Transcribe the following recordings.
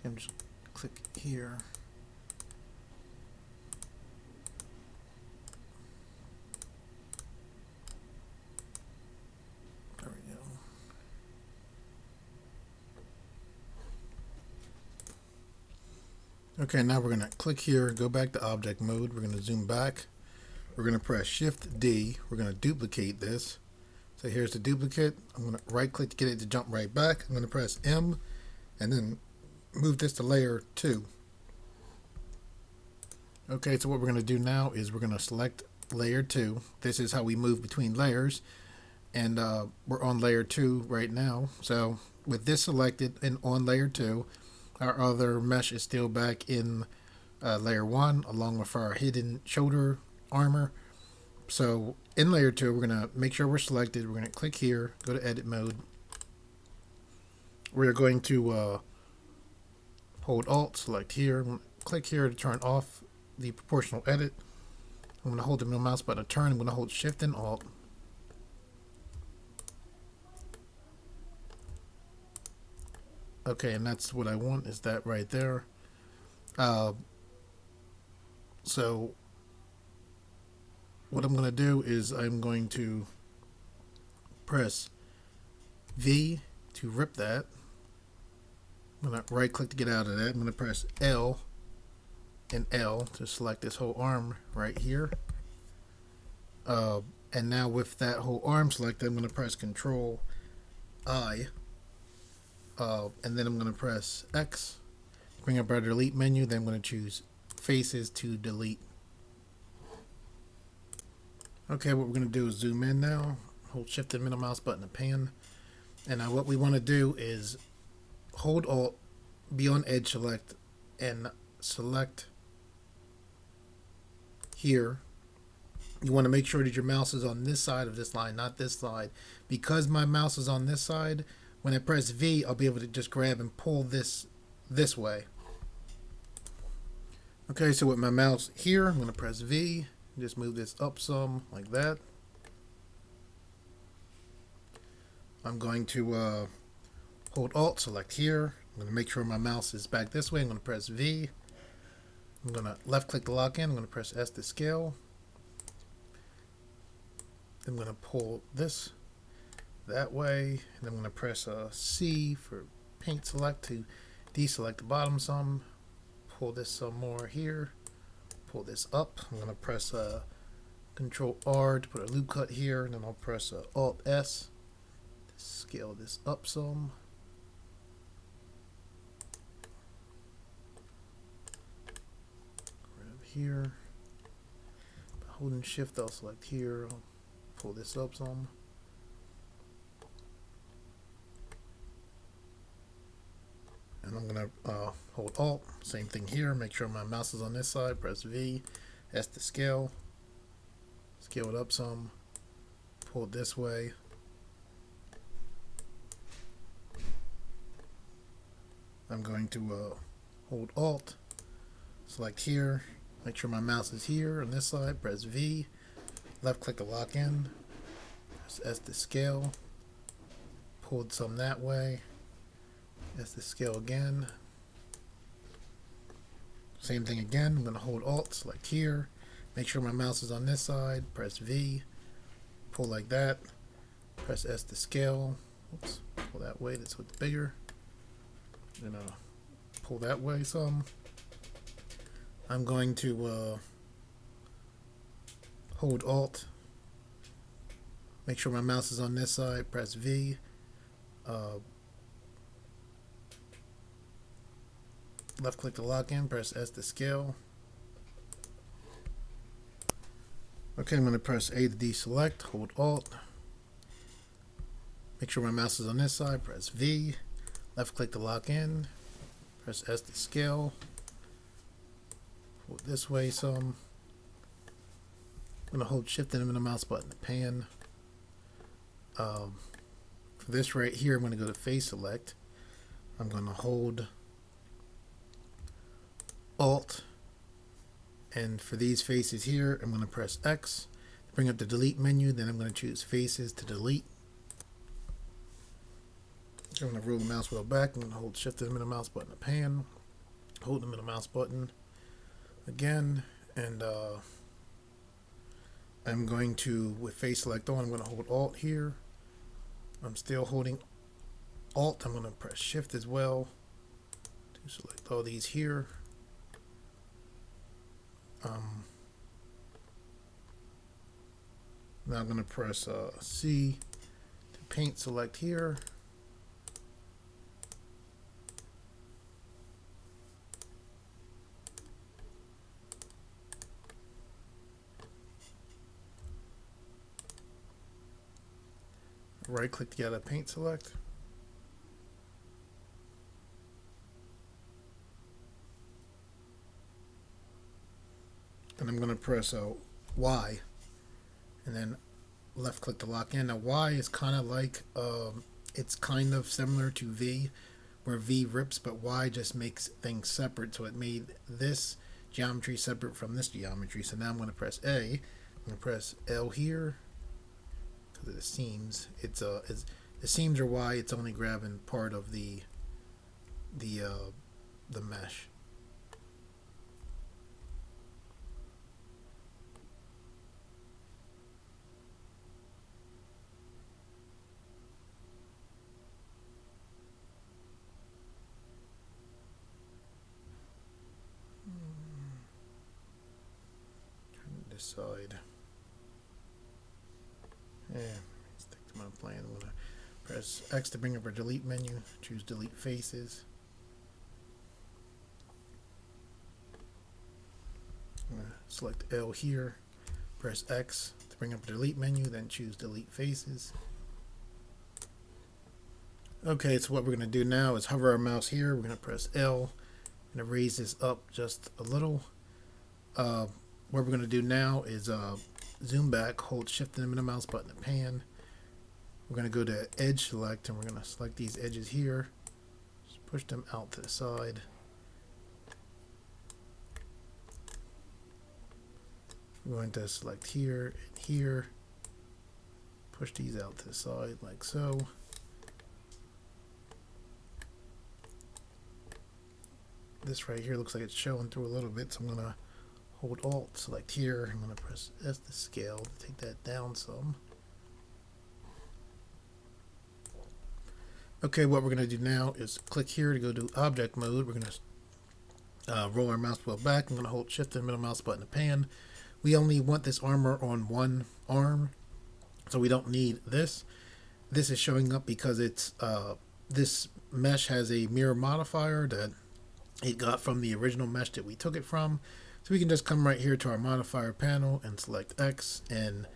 I'm just click here. There we go. Okay, now we're going to click here, go back to object mode. We're going to zoom back. We're going to press Shift D. We're going to duplicate this. So here's the duplicate. I'm going to right click to get it to jump right back. I'm going to press M and then move this to layer 2. Okay, so what we're going to do now is we're going to select layer 2. This is how we move between layers. And we're on layer 2 right now. So with this selected and on layer 2, our other mesh is still back in layer 1 along with our hidden shoulder armor. So in layer 2, we're going to make sure we're selected. We're going to click here, go to edit mode. We're going to hold Alt, select here, click here to turn off the proportional edit. I'm going to hold the middle mouse button to turn. I'm going to hold Shift and Alt. Okay, and that's what I want, is that right there. So what I'm going to do is I'm going to press V to rip that. I'm going to right click to get out of that. I'm going to press L and L to select this whole arm right here. And now with that whole arm selected, I'm going to press Control I. And then I'm going to press X, bring up our delete menu. Then I'm going to choose faces to delete. Okay, what we're going to do is zoom in now. Hold Shift and middle mouse button to pan. And now what we want to do is hold Alt, be on Edge Select, and select here. You want to make sure that your mouse is on this side of this line, not this side. Because my mouse is on this side, when I press V, I'll be able to just grab and pull this way. Okay, so with my mouse here, I'm going to press V. Just move this up some, like that. I'm going to hold Alt, select here. I'm going to make sure my mouse is back this way. I'm going to press V. I'm going to left click to lock in. I'm going to press S to scale. I'm going to pull this that way, and I'm going to press C for paint select to deselect the bottom some, pull this some more here, pull this up. I'm going to press Control R to put a loop cut here, and then I'll press Alt S to scale this up some. Grab here, by holding Shift I'll select here, I'll pull this up some. And I'm going to hold Alt, same thing here, make sure my mouse is on this side, press V, S to scale, scale it up some, pull it this way. I'm going to hold Alt, select here, make sure my mouse is here on this side, press V, left click to lock in, press S to scale, pulled some that way. That's the scale again. Same thing again. I'm going to hold Alt, select here. Make sure my mouse is on this side. Press V. Pull like that. Press S to scale. Oops. Pull that way. That's what's bigger. And pull that way some. I'm going to hold Alt. Make sure my mouse is on this side. Press V. Left click to lock in, press S to scale. Okay, I'm going to press A to deselect, hold Alt. Make sure my mouse is on this side, press V. Left click to lock in, press S to scale. Hold this way some. I'm going to hold Shift and the mouse button to pan. For this right here, I'm going to go to Face Select. I'm going to hold Alt, and for these faces here, I'm going to press X to bring up the delete menu. Then I'm going to choose faces to delete. I'm going to roll the mouse wheel back. I'm going to hold shift and the middle mouse button to pan. Hold the middle mouse button again, and I'm going to, with face select on, I'm going to hold Alt here. I'm still holding Alt. I'm going to press Shift as well to select all these here. Now I'm going to press C to paint select here. Right click to get a paint select. Then I'm going to press Y and then left click to lock in. Now Y is kind of like, it's kind of similar to V, where V rips, but Y just makes things separate. So it made this geometry separate from this geometry. So now I'm going to press A. I'm going to press L here. Because of the seams, the seams are why it's only grabbing part of the mesh. Trying to decide. Yeah, stick to my plan. I'm going to press X to bring up our delete menu, choose delete faces. I'm going to select L here, press X to bring up the delete menu, then choose delete faces. Okay, so what we're going to do now is hover our mouse here. We're going to press L and raise this up just a little. What we're going to do now is zoom back, hold shift and the middle mouse button to pan. We're going to go to edge select and we're going to select these edges here. Just push them out to the side. We're going to select here and here. Push these out to the side like so. This right here looks like it's showing through a little bit, so I'm going to hold Alt, select here. I'm going to press S to scale to take that down some. Okay, what we're going to do now is click here to go to object mode. We're going to roll our mouse wheel back. I'm going to hold shift and middle mouse button to pan. We only want this armor on one arm, so we don't need this. This is showing up because it's this mesh has a mirror modifier that it got from the original mesh that we took it from. So we can just come right here to our modifier panel and select X, and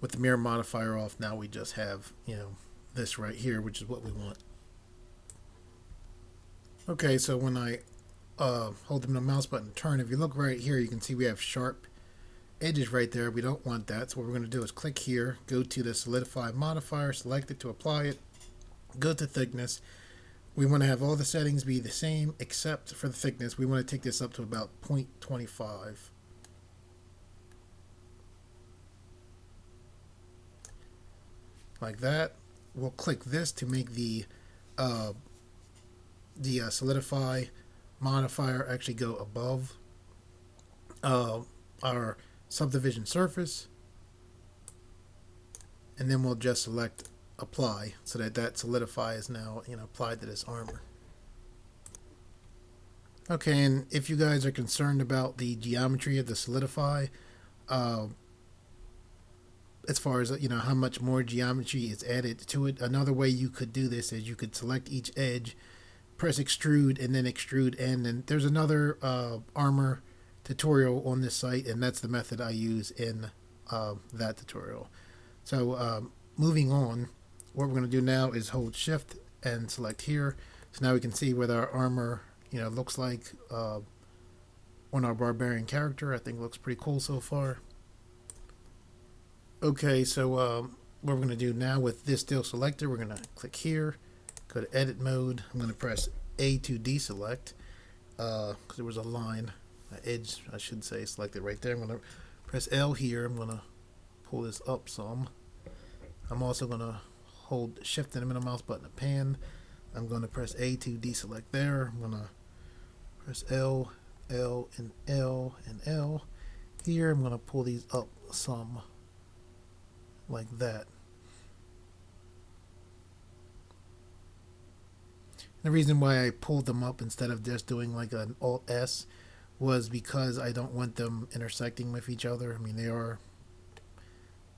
with the mirror modifier off, now we just have, you know, this right here, which is what we want. Okay, so when I hold the mouse button, turn, if you look right here, you can see we have sharp edges right there. We don't want that, so what we're going to do is click here, go to the Solidify modifier, select it to apply it, go to thickness. We want to have all the settings be the same except for the thickness. We want to take this up to about 0.25. Like that. We'll click this to make the Solidify modifier actually go above our subdivision surface, and then we'll just select apply so that Solidify is now, you know, applied to this armor. Okay, and if you guys are concerned about the geometry of the Solidify, as far as, you know, how much more geometry is added to it, another way you could do this is you could select each edge, press extrude, and then extrude end. And there's another armor tutorial on this site, and that's the method I use in that tutorial. So moving on, what we're going to do now is hold shift and select here. So now we can see what our armor, you know, looks like on our Barbarian character. I think it looks pretty cool so far. Okay, so what we're going to do now with this still selected, we're going to click here, go to edit mode. I'm going to press A to deselect because there was a line, an edge, I should say, selected right there. I'm going to press L here. I'm going to pull this up some. I'm also going to hold shift and the middle mouse button to pan. I'm going to press A to deselect there. I'm going to press L, L, and L, and L. Here, I'm going to pull these up some, like that. The reason why I pulled them up instead of just doing like an Alt S was because I don't want them intersecting with each other. I mean, they are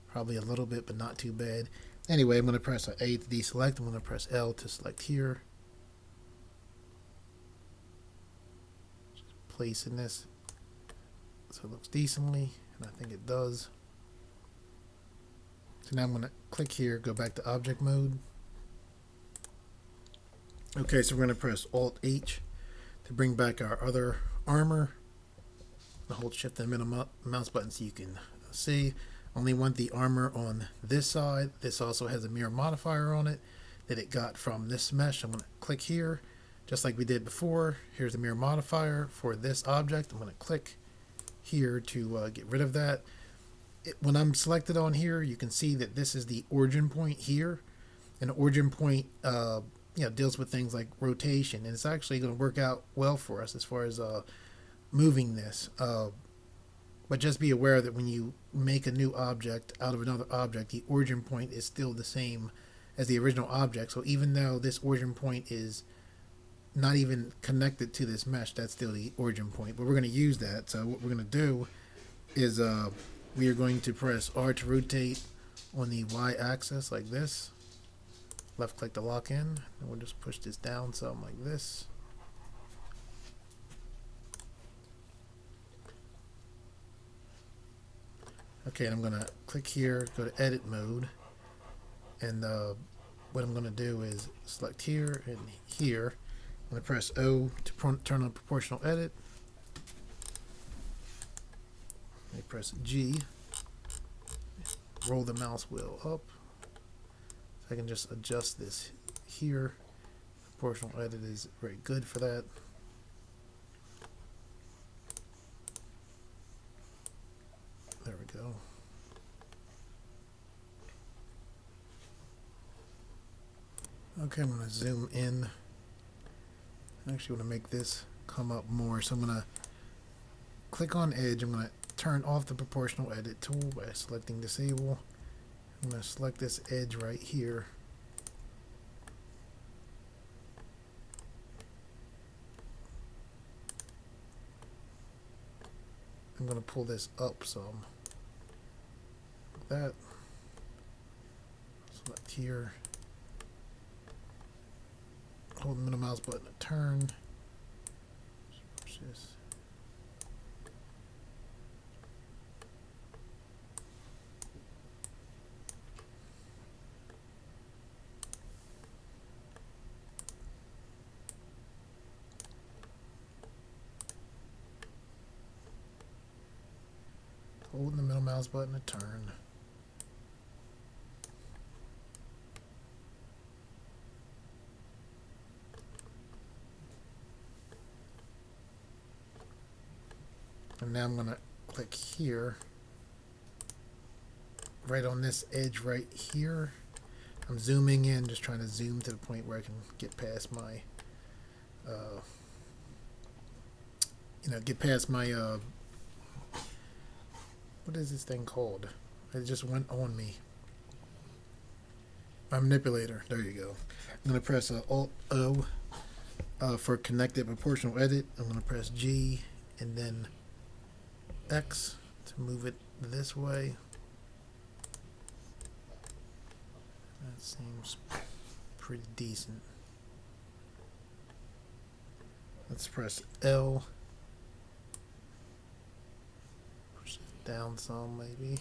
probably a little bit, but not too bad. Anyway, I'm going to press A to deselect. I'm going to press L to select here. Just placing this so it looks decently, and I think it does. So now I'm going to click here, go back to object mode. Okay, so we're going to press Alt H to bring back our other armor. I'll hold Shift and middle mouse button so you can see. Only want the armor on this side. This also has a mirror modifier on it that it got from this mesh. I'm going to click here, just like we did before. Here's the mirror modifier for this object. I'm going to click here to get rid of that. When I'm selected on here, you can see that this is the origin point here, and the origin point deals with things like rotation, and it's actually going to work out well for us as far as moving this. But just be aware that when you make a new object out of another object, the origin point is still the same as the original object. So even though this origin point is not even connected to this mesh, that's still the origin point. But we're going to use that. So what we're going to do is we are going to press R to rotate on the Y axis like this. Left click to lock in, and we'll just push this down something like this. Okay, and I'm going to click here, go to edit mode, and what I'm going to do is select here and here. I'm going to press O to turn on proportional edit. I press G, roll the mouse wheel up. I can just adjust this here. Proportional edit is very good for that. There we go. Okay, I'm going to zoom in. I actually want to make this come up more, so I'm going to click on edge. I'm going to turn off the proportional edit tool by selecting disable. I'm going to select this edge right here. I'm going to pull this up some. Like that. Select here. Hold the middle mouse button to turn. Just push this. Holding the middle mouse button to turn. And now I'm going to click here, right on this edge right here. I'm zooming in, just trying to zoom to the point where I can get past my, what is this thing called? It just went on me. My manipulator. There you go. I'm going to press Alt O for connected proportional edit. I'm going to press G and then X to move it this way. That seems pretty decent. Let's press L. Push it down some maybe.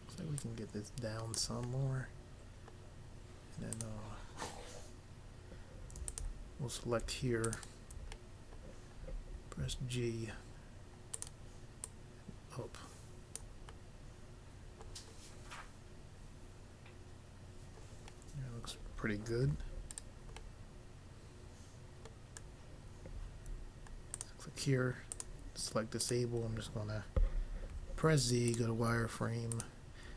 Looks like we can get this down some more. And then we'll select here. Press G. Up. Yeah, looks pretty good. Click here, select disable. I'm just gonna press Z, go to wireframe.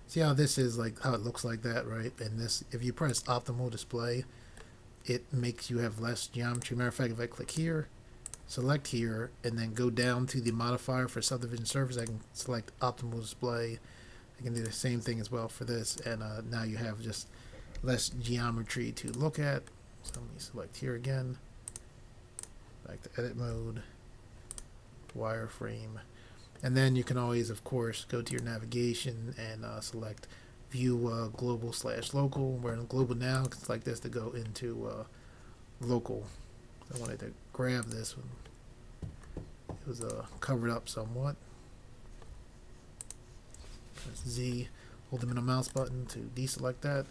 See how this is like how it looks like that, right? And this, if you press optimal display, it makes you have less geometry. Matter of fact, if I click here, select here, and then go down to the modifier for subdivision surface, I can select optimal display. I can do the same thing as well for this, and now you have just less geometry to look at. So let me select here again, back to edit mode, wireframe, and then you can always, of course, go to your navigation and select view global/local. We're in global now, it's like this to go into local. I wanted to grab this one. It was covered up somewhat. Press Z, hold the middle mouse button to deselect that.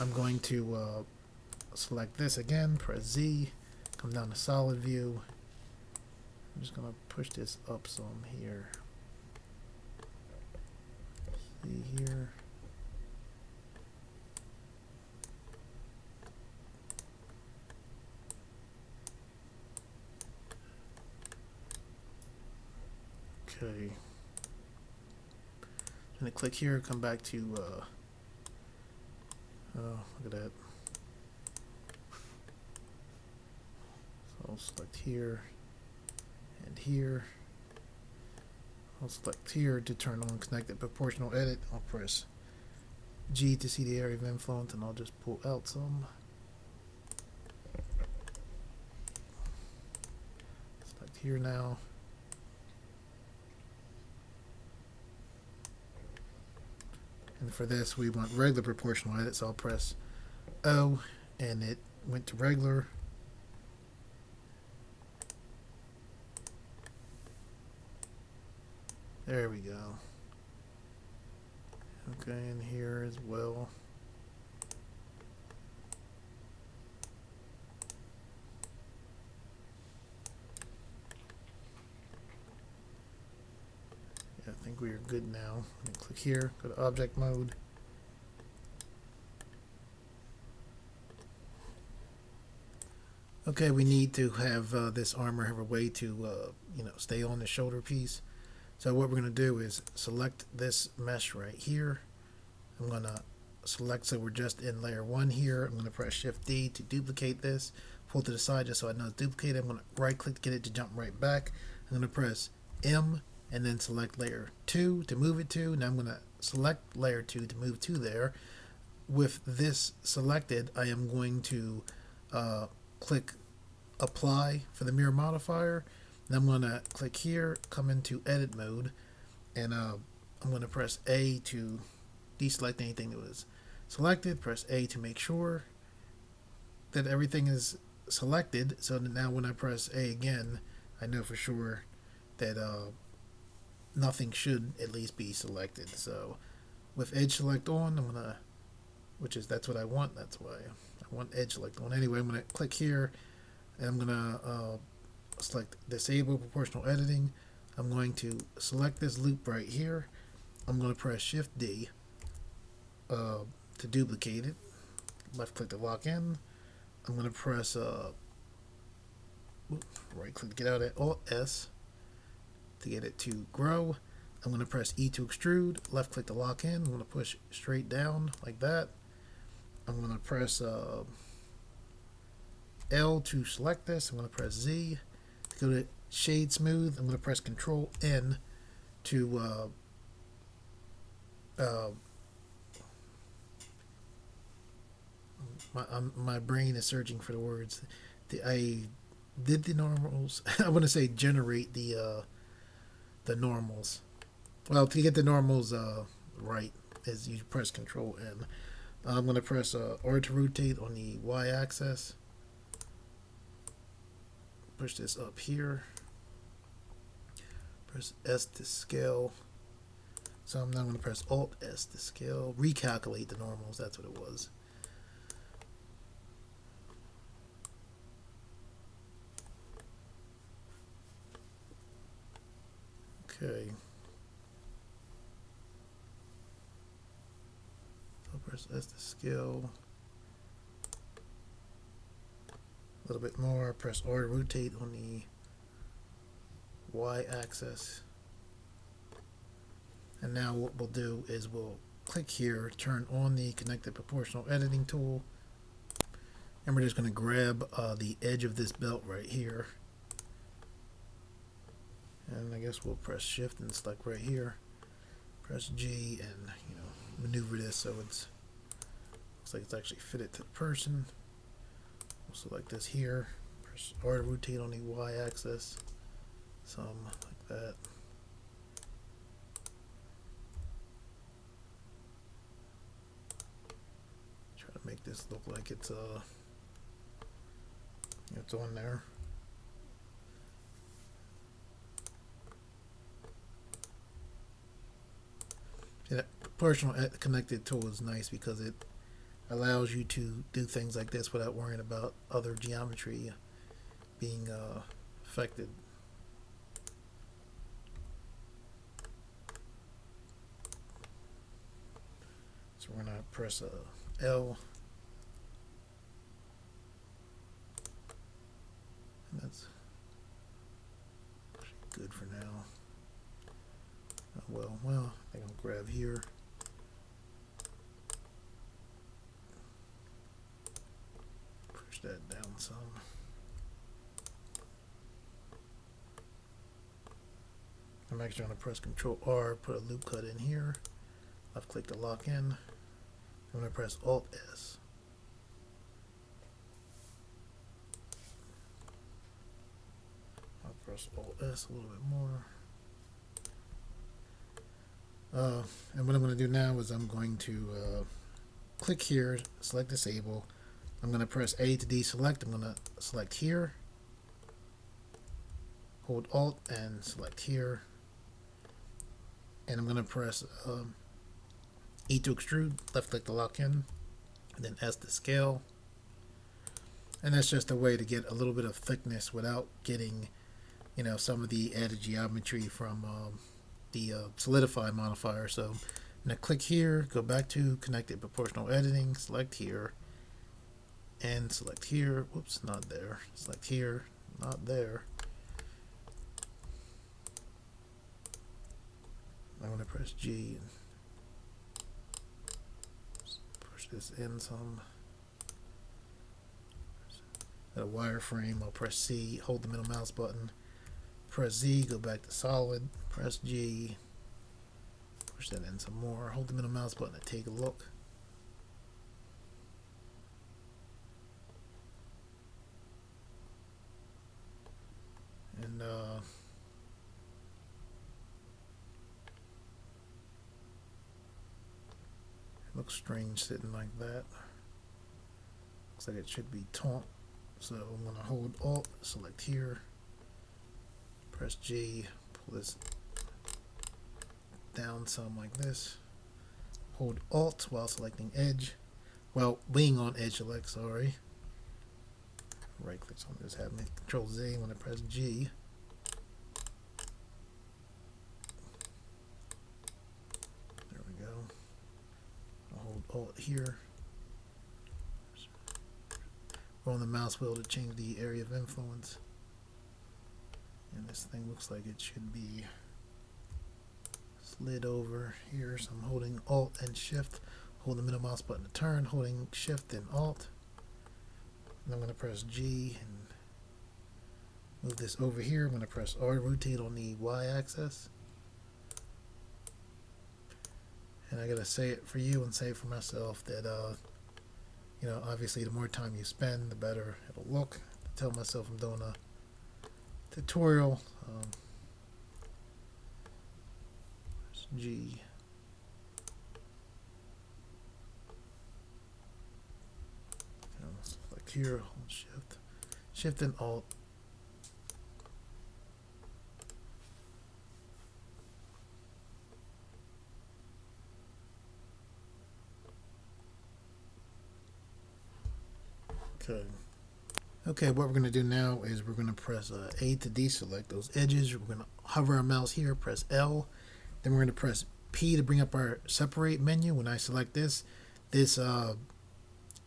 I'm going to select this again, press Z, come down to solid view. I'm just going to push this up some here. See here. Okay. I'm going to click here, come back to, oh, look at that. So I'll select here and here. I'll select here to turn on connected proportional edit. I'll press G to see the area of influence, and I'll just pull out some. Select here now. And for this, we want regular proportional edit, so I'll press O, and it went to regular. There we go. Okay, and here as well. Yeah, I think we are good now. Click here, go to object mode. Okay, we need to have this armor have a way to, stay on the shoulder piece. So what we're going to do is select this mesh right here. I'm going to select, so we're just in layer 1 here. I'm going to press Shift D to duplicate this, pull to the side just so I know it's duplicated. I'm going to right click to get it to jump right back. I'm going to press M and then select layer 2 to move it to. Now I'm going to select layer 2 to move to there. With this selected, I am going to click apply for the mirror modifier. Then I'm going to click here, come into edit mode, and I'm going to press A to deselect anything that was selected. Press A to make sure that everything is selected, so that now when I press A again, I know for sure that nothing should at least be selected. So with edge select on, I'm going to, that's what I want, that's why I want edge select on. Anyway, I'm going to click here, and I'm going to select disable proportional editing. I'm going to select this loop right here. I'm going to press Shift D to duplicate it. Left click to lock in. I'm going to press right click to get out of it. Alt S to get it to grow. I'm going to press E to extrude. Left click to lock in. I'm going to push straight down like that. I'm going to press L to select this. I'm going to press Z. Go to shade smooth. I'm going to press Control N to my brain is searching for the words. I did the normals. I want to say generate the normals. Well, to get the normals right, is you press Control N. I'm going to press R to rotate on the Y axis. Push this up here. Press S to scale. So I'm now going to press Alt S to scale. Recalculate the normals. That's what it was. Okay. So press S to scale. A little bit more. Press R to rotate on the Y axis. And now what we'll do is we'll click here, turn on the connected proportional editing tool, And we're just going to grab the edge of this belt right here. And I guess we'll press shift and select right here. Press G and, you know, maneuver this so it's looks like it's actually fitted to the person. We'll select this here. Press R to rotate on the Y axis. Some like that. Try to make this look like it's it's on there. See, that proportional connected tool is nice because it allows you to do things like this without worrying about other geometry being affected. So we're going to press L. And that's good for now. Well, I think I'll grab here. Push that down some. I'm actually going to press Control R, put a loop cut in here. Left click to lock in. I'm going to press Alt S. I'll press Alt S a little bit more. And what I'm going to do now is I'm going to click here, select disable. I'm going to press A to deselect. I'm going to select here, hold Alt and select here, and I'm going to press E to extrude, left click to lock in, and then S to scale. And that's just a way to get a little bit of thickness without getting, you know, some of the added geometry from the Solidifying modifier. So I'm going to click here, go back to connected proportional editing, select here, and select here. Whoops, not there. Select here, not there. I'm going to press G and push this in some. Got a wireframe. I'll press C, hold the middle mouse button, press Z, go back to solid, press G, push that in some more, hold the middle mouse button and take a look. And it looks strange sitting like that. Looks like it should be taunt. So I'm going to hold Alt, select here, press G, pull this down some like this, hold Alt while selecting edge, well, being on edge select, sorry. Right click on this, have me Control Z when I press G. There we go. I'll hold Alt here. On the mouse wheel to change the area of influence. And this thing looks like it should be slid over here. So I'm holding Alt and Shift, hold the middle mouse button to turn, holding Shift and Alt. And I'm going to press G and move this over here. I'm going to press R to rotate on the Y axis. And I got to say it for you and say it for myself that you know, obviously the more time you spend, the better it'll look. I tell myself I'm doing a tutorial. G. Like here, hold Shift. Shift and Alt. Okay, what we're going to do now is we're going to press A to deselect those edges. We're going to hover our mouse here, press L. Then we're going to press P to bring up our separate menu. When I select this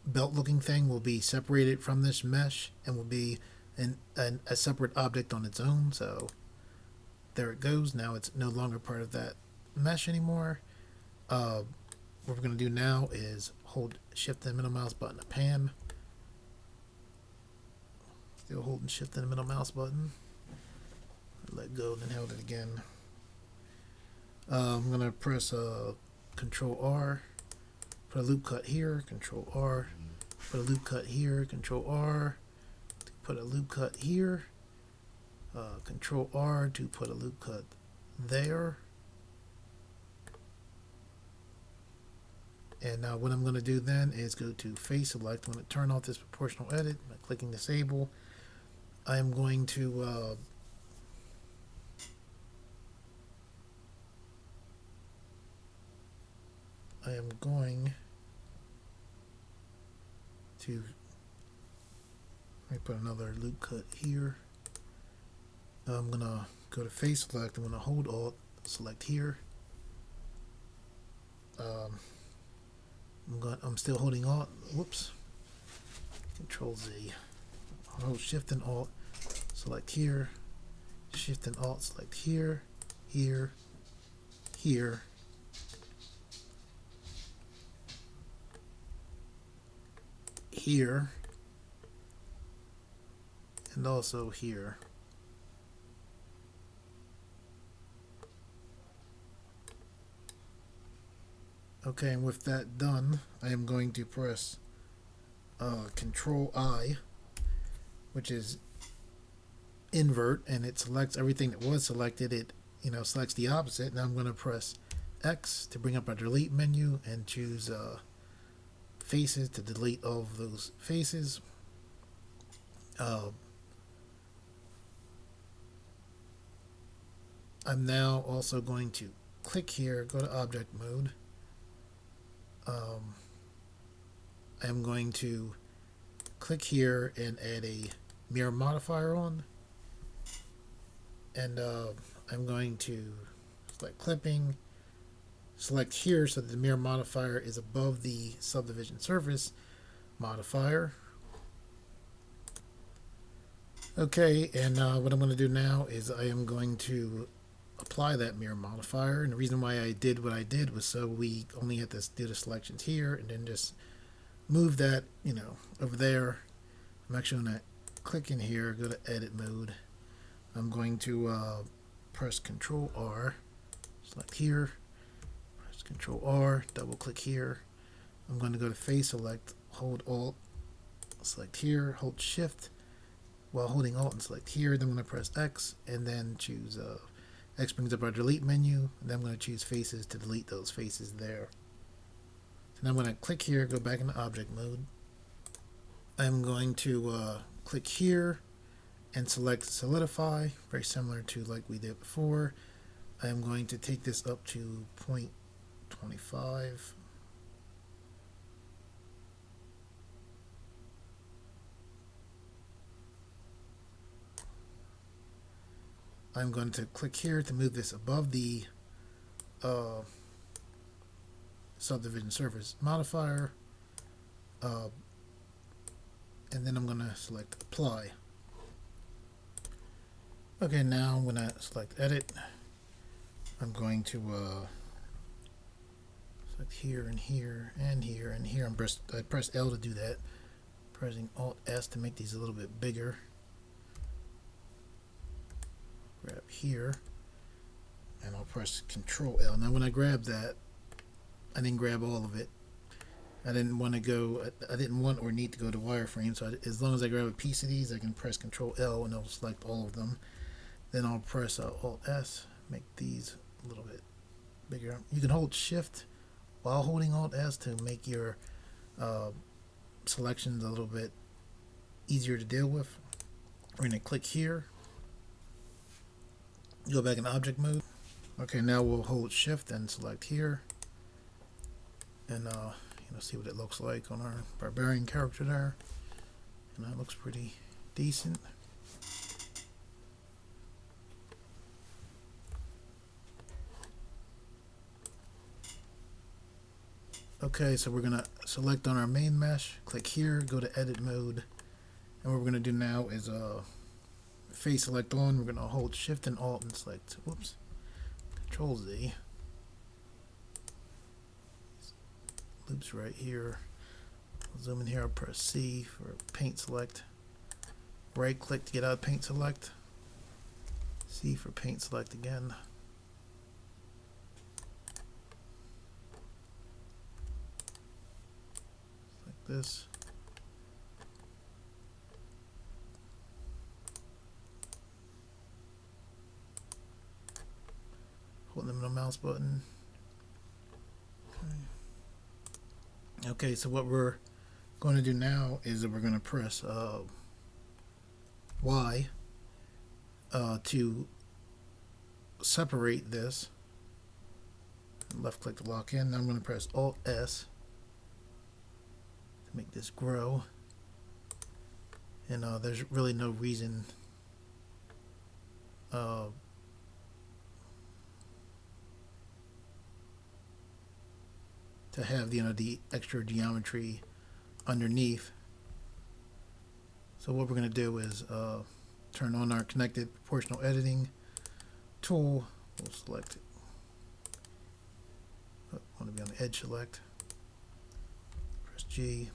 belt looking thing will be separated from this mesh and will be a separate object on its own. So there it goes. Now it's no longer part of that mesh anymore. What we're going to do now is hold Shift and middle mouse button to pan. Still holding shift in the middle mouse button. Let go, then held it again. I'm gonna press Control R, put a loop cut here, Control R, put a loop cut here, Control R, put a loop cut here, Control R to put a loop cut there. And now what I'm going to do then is go to Face Select. I'm going to turn off this proportional edit by clicking Disable. I am going to let me put another loop cut here. I'm going to go to Face Select. I'm going to hold Alt, select here. I'm still holding Alt. Whoops. Control Z. Hold Shift and Alt. Select here. Shift and Alt. Select here. Here. Here. Here. And also here. Okay, and with that done, I am going to press Control I, which is invert, and it selects everything that was selected. It selects the opposite. Now I'm going to press X to bring up our delete menu and choose faces to delete all of those faces. I'm now also going to click here, go to object mode. I'm going to click here and add a mirror modifier on, and I'm going to select clipping, select here so that the mirror modifier is above the subdivision surface modifier. Okay, and what I'm going to do now is I am going to apply that mirror modifier, and the reason why I did what I did was so we only had to do the selections here and then just move that over there. I'm actually going to click in here, go to edit mode. I'm going to press Control R, select here, press Control R, double click here. I'm going to go to Face Select, hold Alt, select here, hold Shift while holding Alt and select here. Then I'm going to press X and then choose X brings up our delete menu, and then I'm going to choose faces to delete those faces there. So now I'm going to click here, go back into object mode. I'm going to click here and select Solidify, very similar to like we did before. I'm going to take this up to 0.25. I'm going to click here to move this above the subdivision surface modifier, and then I'm going to select apply. Okay, now I'm going to select edit. I'm going to select here and here and here and here. I press L to do that, pressing Alt S to make these a little bit bigger. Grab here, and I'll press Control L. Now when I grab that, I didn't grab all of it. I didn't want or need to go to wireframe, so as long as I grab a piece of these, I can press Control L and it'll select all of them. Then I'll press Alt S, make these a little bit bigger. You can hold Shift while holding Alt S to make your selections a little bit easier to deal with. We're going to click here, go back in object mode. Okay, now we'll hold Shift and select here, and see what it looks like on our Barbarian character there, and that looks pretty decent. Okay, so we're gonna select on our main mesh, click here, go to edit mode, and what we're gonna do now is face select on. We're gonna hold Shift and Alt and select Control Z. Loops right here. I'll zoom in here. I'll press C for paint select. right click to get out of paint select. C for paint select again. Like this. Holding the middle mouse button. Okay, so what we're going to do now is that we're going to press Y to separate this. Left click to lock in. Now I'm going to press Alt S to make this grow. And there's really no reason to have the extra geometry underneath. So what we're going to do is turn on our connected proportional editing tool. We'll select it. I want to be on the edge select. Press G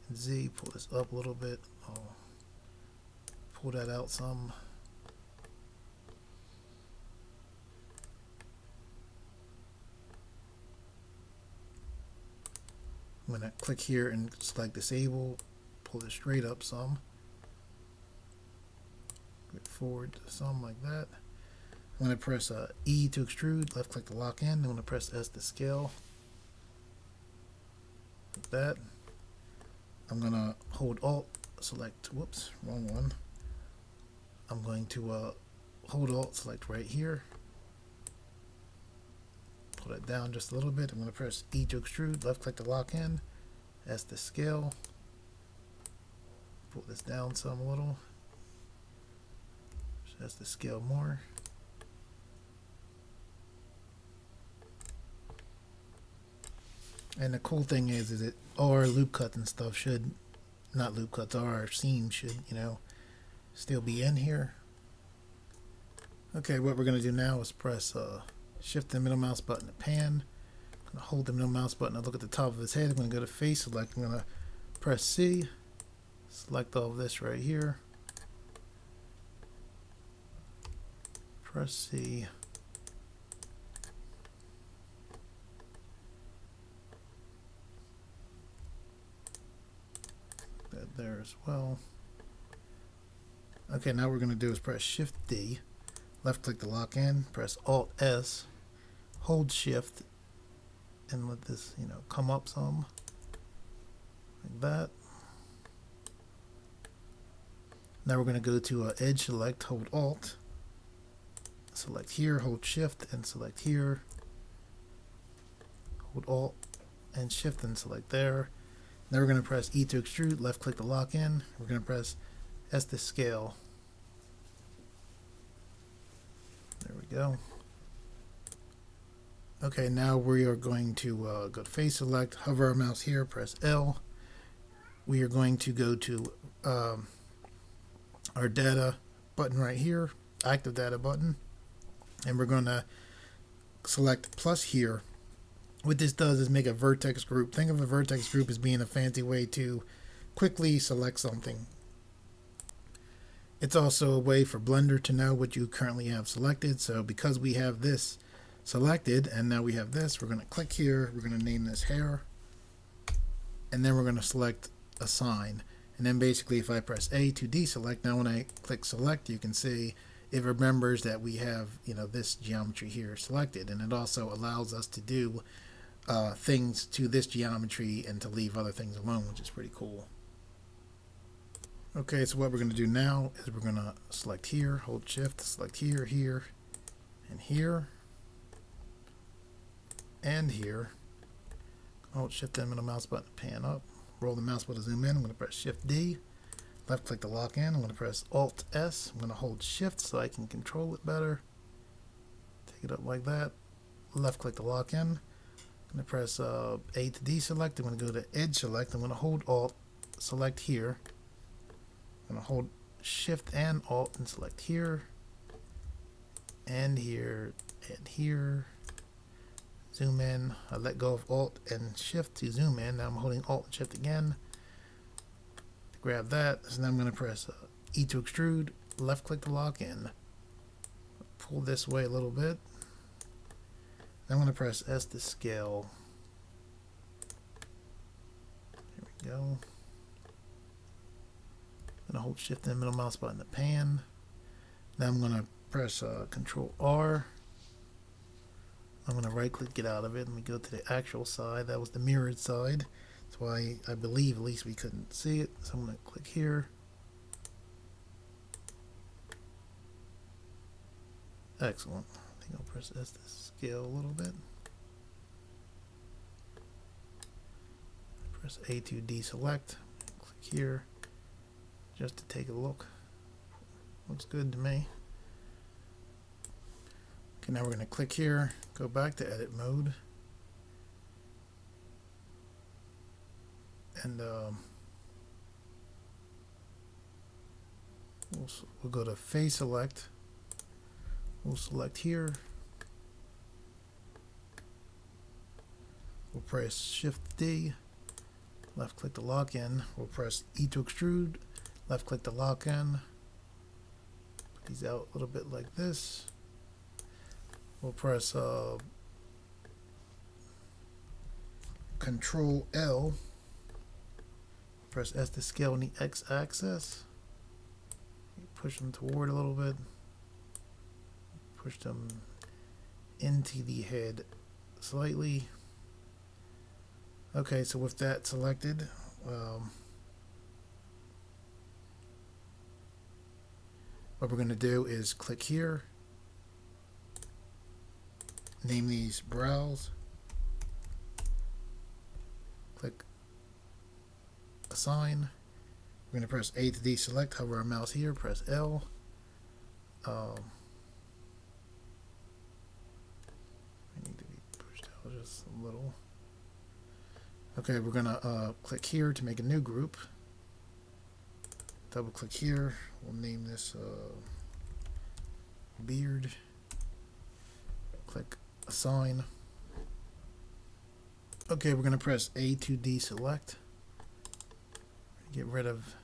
and Z. Pull this up a little bit. I'll pull that out some. I'm going to click here and select disable, pull it straight up some, get forward to some like that. I'm going to press E to extrude, left click to lock in. I'm going to press S to scale, like that. I'm going to hold Alt, select, whoops, wrong one. I'm going to hold Alt, select right here. Pull that down just a little bit. I'm going to press E to extrude, left click to lock in, S to scale. Pull this down some a little. S to scale more. And the cool thing is that all our loop cuts and stuff should, not loop cuts, all our seams should, still be in here. Okay, what we're going to do now is press shift the middle mouse button to pan. I'm going to hold the middle mouse button and look at the top of his head. I'm going to go to face select. I'm going to press C. Select all of this right here. Press C. That there as well. Okay, now what we're going to do is press Shift D. Left click to lock in. Press Alt S. Hold Shift and let this, come up some, like that. Now we're going to go to Edge Select, hold Alt, select here, hold Shift, and select here. Hold Alt and Shift and select there. Now we're going to press E to extrude, left click to lock in. We're going to press S to scale. There we go. Okay, now we are going to go to face select, hover our mouse here, press L. We are going to go to our data button right here, active data button, and we're going to select plus here. What this does is make a vertex group. Think of a vertex group as being a fancy way to quickly select something. It's also a way for Blender to know what you currently have selected. So because we have this selected and now we have this, we're going to click here, we're going to name this hair, and then we're going to select assign. And then basically if I press A to deselect, now when I click select, you can see it remembers that we have this geometry here selected, and it also allows us to do things to this geometry and to leave other things alone, which is pretty cool. Okay, so what we're going to do now is we're going to select here, hold shift, select here, here, and here, and here. Hold shift and middle mouse button to pan up. Roll the mouse button to zoom in. I'm going to press shift D. Left click to lock in. I'm going to press Alt S. I'm going to hold shift so I can control it better. Take it up like that. Left click to lock in. I'm going to press A to deselect. I'm going to go to edge select. I'm going to hold Alt, select here. I'm going to hold shift and Alt and select here, and here, and here. Zoom in. I let go of Alt and Shift to zoom in. Now I'm holding Alt and Shift again. grab that. So then I'm going to press E to extrude, left click to lock in. Pull this way a little bit. Then I'm going to press S to scale. There we go. I'm going to hold shift and middle mouse button to pan. Now I'm going to press Control R. I'm going to right click, get out of it, and we go to the actual side. That was the mirrored side. That's why I believe at least we couldn't see it. So I'm going to click here. Excellent. I think I'll press S to scale a little bit. Press A to deselect. Click here just to take a look. Looks good to me. Okay, now we're going to click here, go back to edit mode, and we'll go to face select. We'll select here. We'll press Shift D, left click to lock in. We'll press E to extrude, left click to lock in. Put these out a little bit like this. We'll press Control L. Press S to scale on the X axis. Push them toward a little bit. Push them into the head slightly. Okay, so with that selected, what we're going to do is click here. Name these browse. Click assign. We're going to press A to deselect. Hover our mouse here. Press L. I need to be pushed out just a little. Okay, we're going to click here to make a new group. Double click here. We'll name this beard. Click assign. Okay, we're going to press A to deselect. Get rid of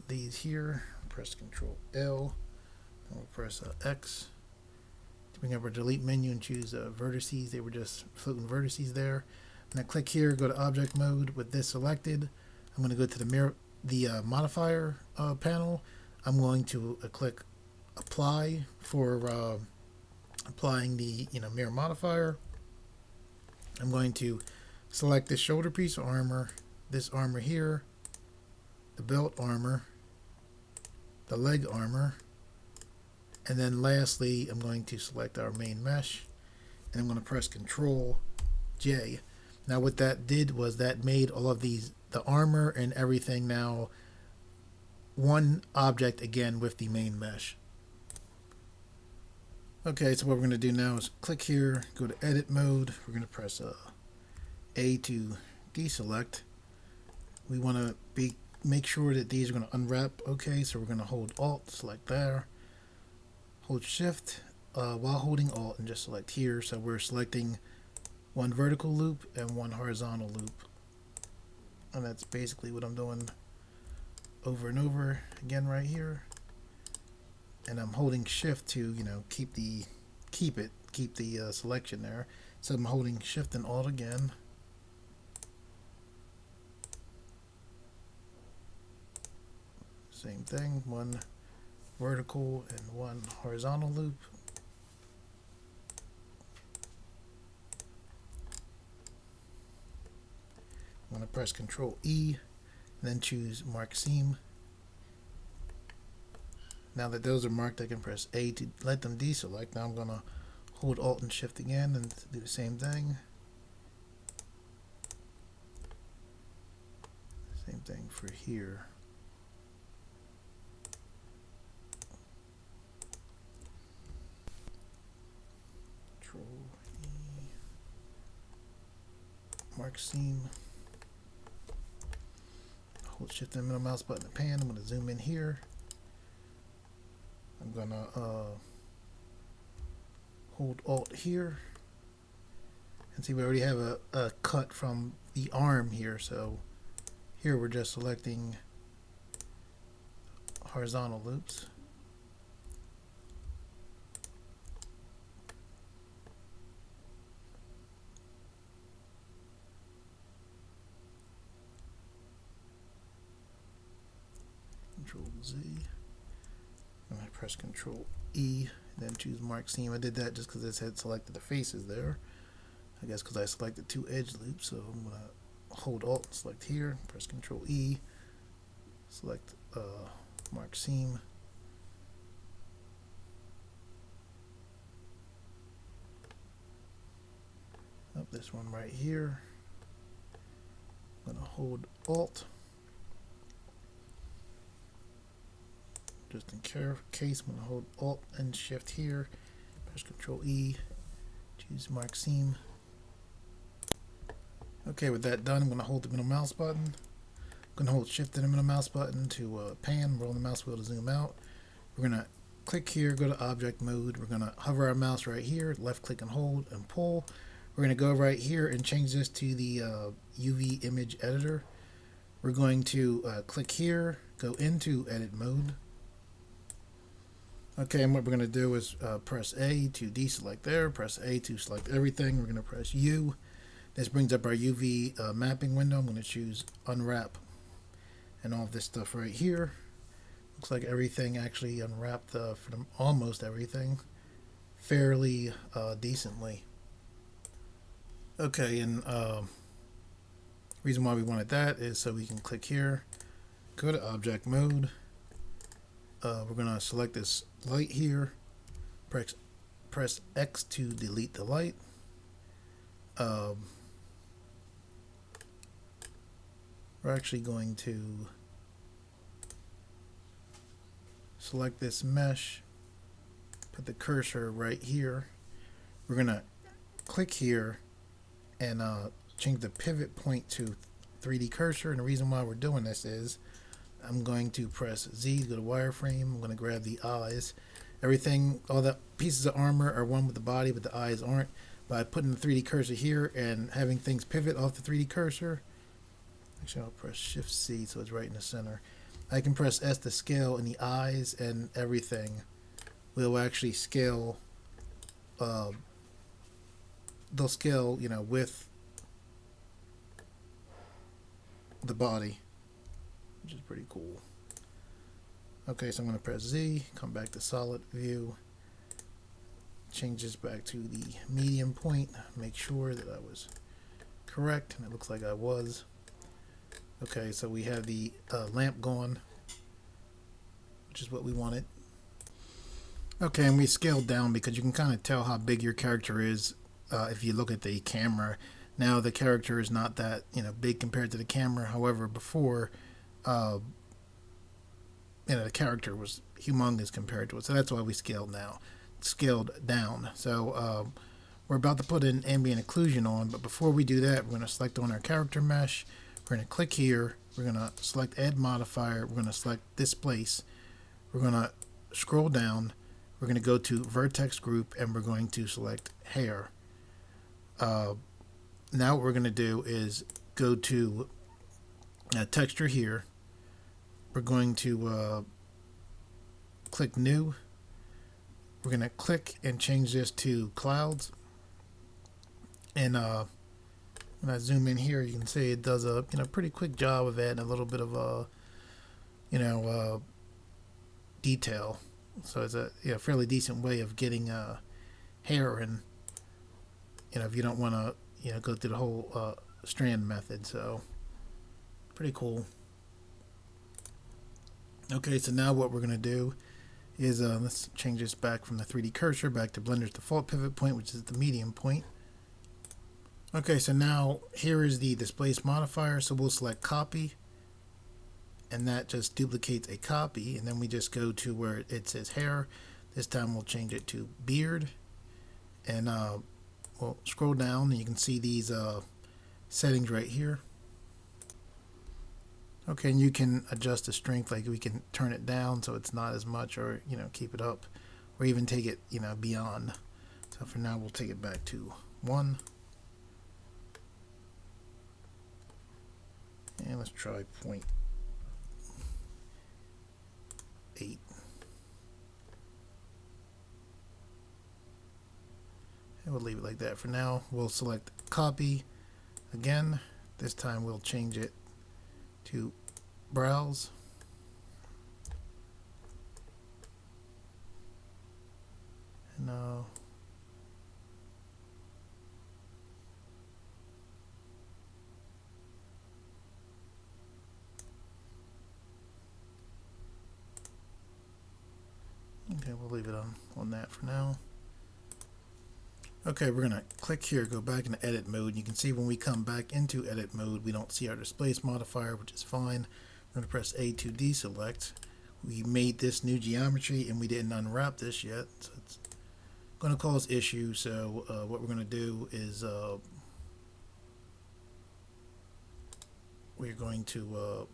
these here. Press Control L. And we'll press X to bring up our delete menu and choose vertices. They were just floating vertices there. Now click here, go to object mode with this selected. I'm going to go to the modifier panel. I'm going to click apply for applying the mirror modifier. I'm going to select this shoulder piece armor, this armor here, the belt armor, the leg armor, and then lastly I'm going to select our main mesh, and I'm going to press Control J. Now what that did was that made all of these, the armor and everything, now one object again with the main mesh. Okay, so what we're going to do now is click here, go to edit mode. We're going to press A to deselect. We want to make sure that these are going to unwrap. Okay, so we're going to hold Alt, select there, hold Shift while holding Alt, and just select here. So we're selecting one vertical loop and one horizontal loop, and that's basically what I'm doing over and over again right here. And I'm holding Shift to keep the selection there. So I'm holding Shift and Alt again. Same thing, one vertical and one horizontal loop. I'm going to press Control E, and then choose Mark Seam. Now that those are marked, I can press A to let them deselect. Now I'm going to hold Alt and Shift again and do the same thing. Same thing for here. Control E. Mark Seam. Hold Shift and middle mouse button to pan. I'm going to zoom in here. I'm gonna hold Alt here, and see we already have a cut from the arm here, so Here we're just selecting horizontal loops. Control Z. And I press Control E, then choose Mark Seam. I did that just because it had selected the faces there. I guess because I selected 2 edge loops, so I'm going to hold Alt and select here, press Control E, select Mark Seam. Up this one right here. I'm going to hold Alt. Just in case, I'm going to hold Alt and Shift here, press Control E, choose Mark Seam. Okay, with that done, I'm going to hold the middle mouse button. I'm going to hold Shift and the middle mouse button to pan, roll the mouse wheel to zoom out. We're going to click here, go to object mode. We're going to hover our mouse right here, left click and hold and pull. We're going to go right here and change this to the UV image editor. We're going to click here, go into edit mode. Okay, and what we're going to do is press A to deselect there, press A to select everything. We're going to press U. This brings up our UV mapping window. I'm going to choose unwrap and all of this stuff right here. Looks like everything actually unwrapped from almost everything fairly decently. Okay, and reason why we wanted that is so we can click here, go to object mode. We're going to select this light here, press X to delete the light. We're actually going to select this mesh, put the cursor right here. We're going to click here and change the pivot point to 3D cursor. And the reason why we're doing this is I'm going to press Z, go to wireframe. I'm going to grab the eyes. Everything, all the pieces of armor are one with the body, but the eyes aren't. By putting the 3D cursor here and having things pivot off the 3D cursor, actually I'll press Shift C so it's right in the center. I can press S to scale, and the eyes and everything will actually scale. They'll scale, you know, with the body, which is pretty cool. Okay, so I'm going to press Z, come back to solid view, change this back to the medium point, make sure that I was correct, and it looks like I was. Okay, so we have the lamp gone, which is what we wanted. Okay, and we scaled down because you can kind of tell how big your character is if you look at the camera. Now the character is not that, you know, big compared to the camera. However, before, you know, the character was humongous compared to it. So that's why we scaled down. So we're about to put an ambient occlusion on, but before we do that, we're going to select on our character mesh. We're going to click here. We're going to select add modifier. We're going to select displace. We're going to scroll down. We're going to go to vertex group, and we're going to select hair. Now what we're going to do is go to texture here. We're going to click new. We're going to click and change this to clouds. And when I zoom in here, you can see it does a pretty quick job of adding a little bit of detail. So it's a fairly decent way of getting hair, and if you don't want to go through the whole strand method. So pretty cool. Okay, so now what we're going to do is let's change this back from the 3D cursor back to Blender's default pivot point, which is the medium point. Okay, so now here is the displace modifier, so we'll select copy, and that just duplicates a copy, and then we just go to where it says hair. This time we'll change it to beard, and we'll scroll down, and you can see these settings right here. Okay, and you can adjust the strength, like we can turn it down so it's not as much, or keep it up, or even take it beyond. So for now we'll take it back to 1. And let's try 0.8. And we'll leave it like that for now. We'll select copy again. This time we'll change it to browse. And okay, we'll leave it on that for now. Okay, we're gonna click here, go back into edit mode. You can see when we come back into edit mode, we don't see our displace modifier, which is fine. I'm gonna press A to deselect. We made this new geometry and we didn't unwrap this yet, so it's gonna cause issues. So what we're gonna do is we're going to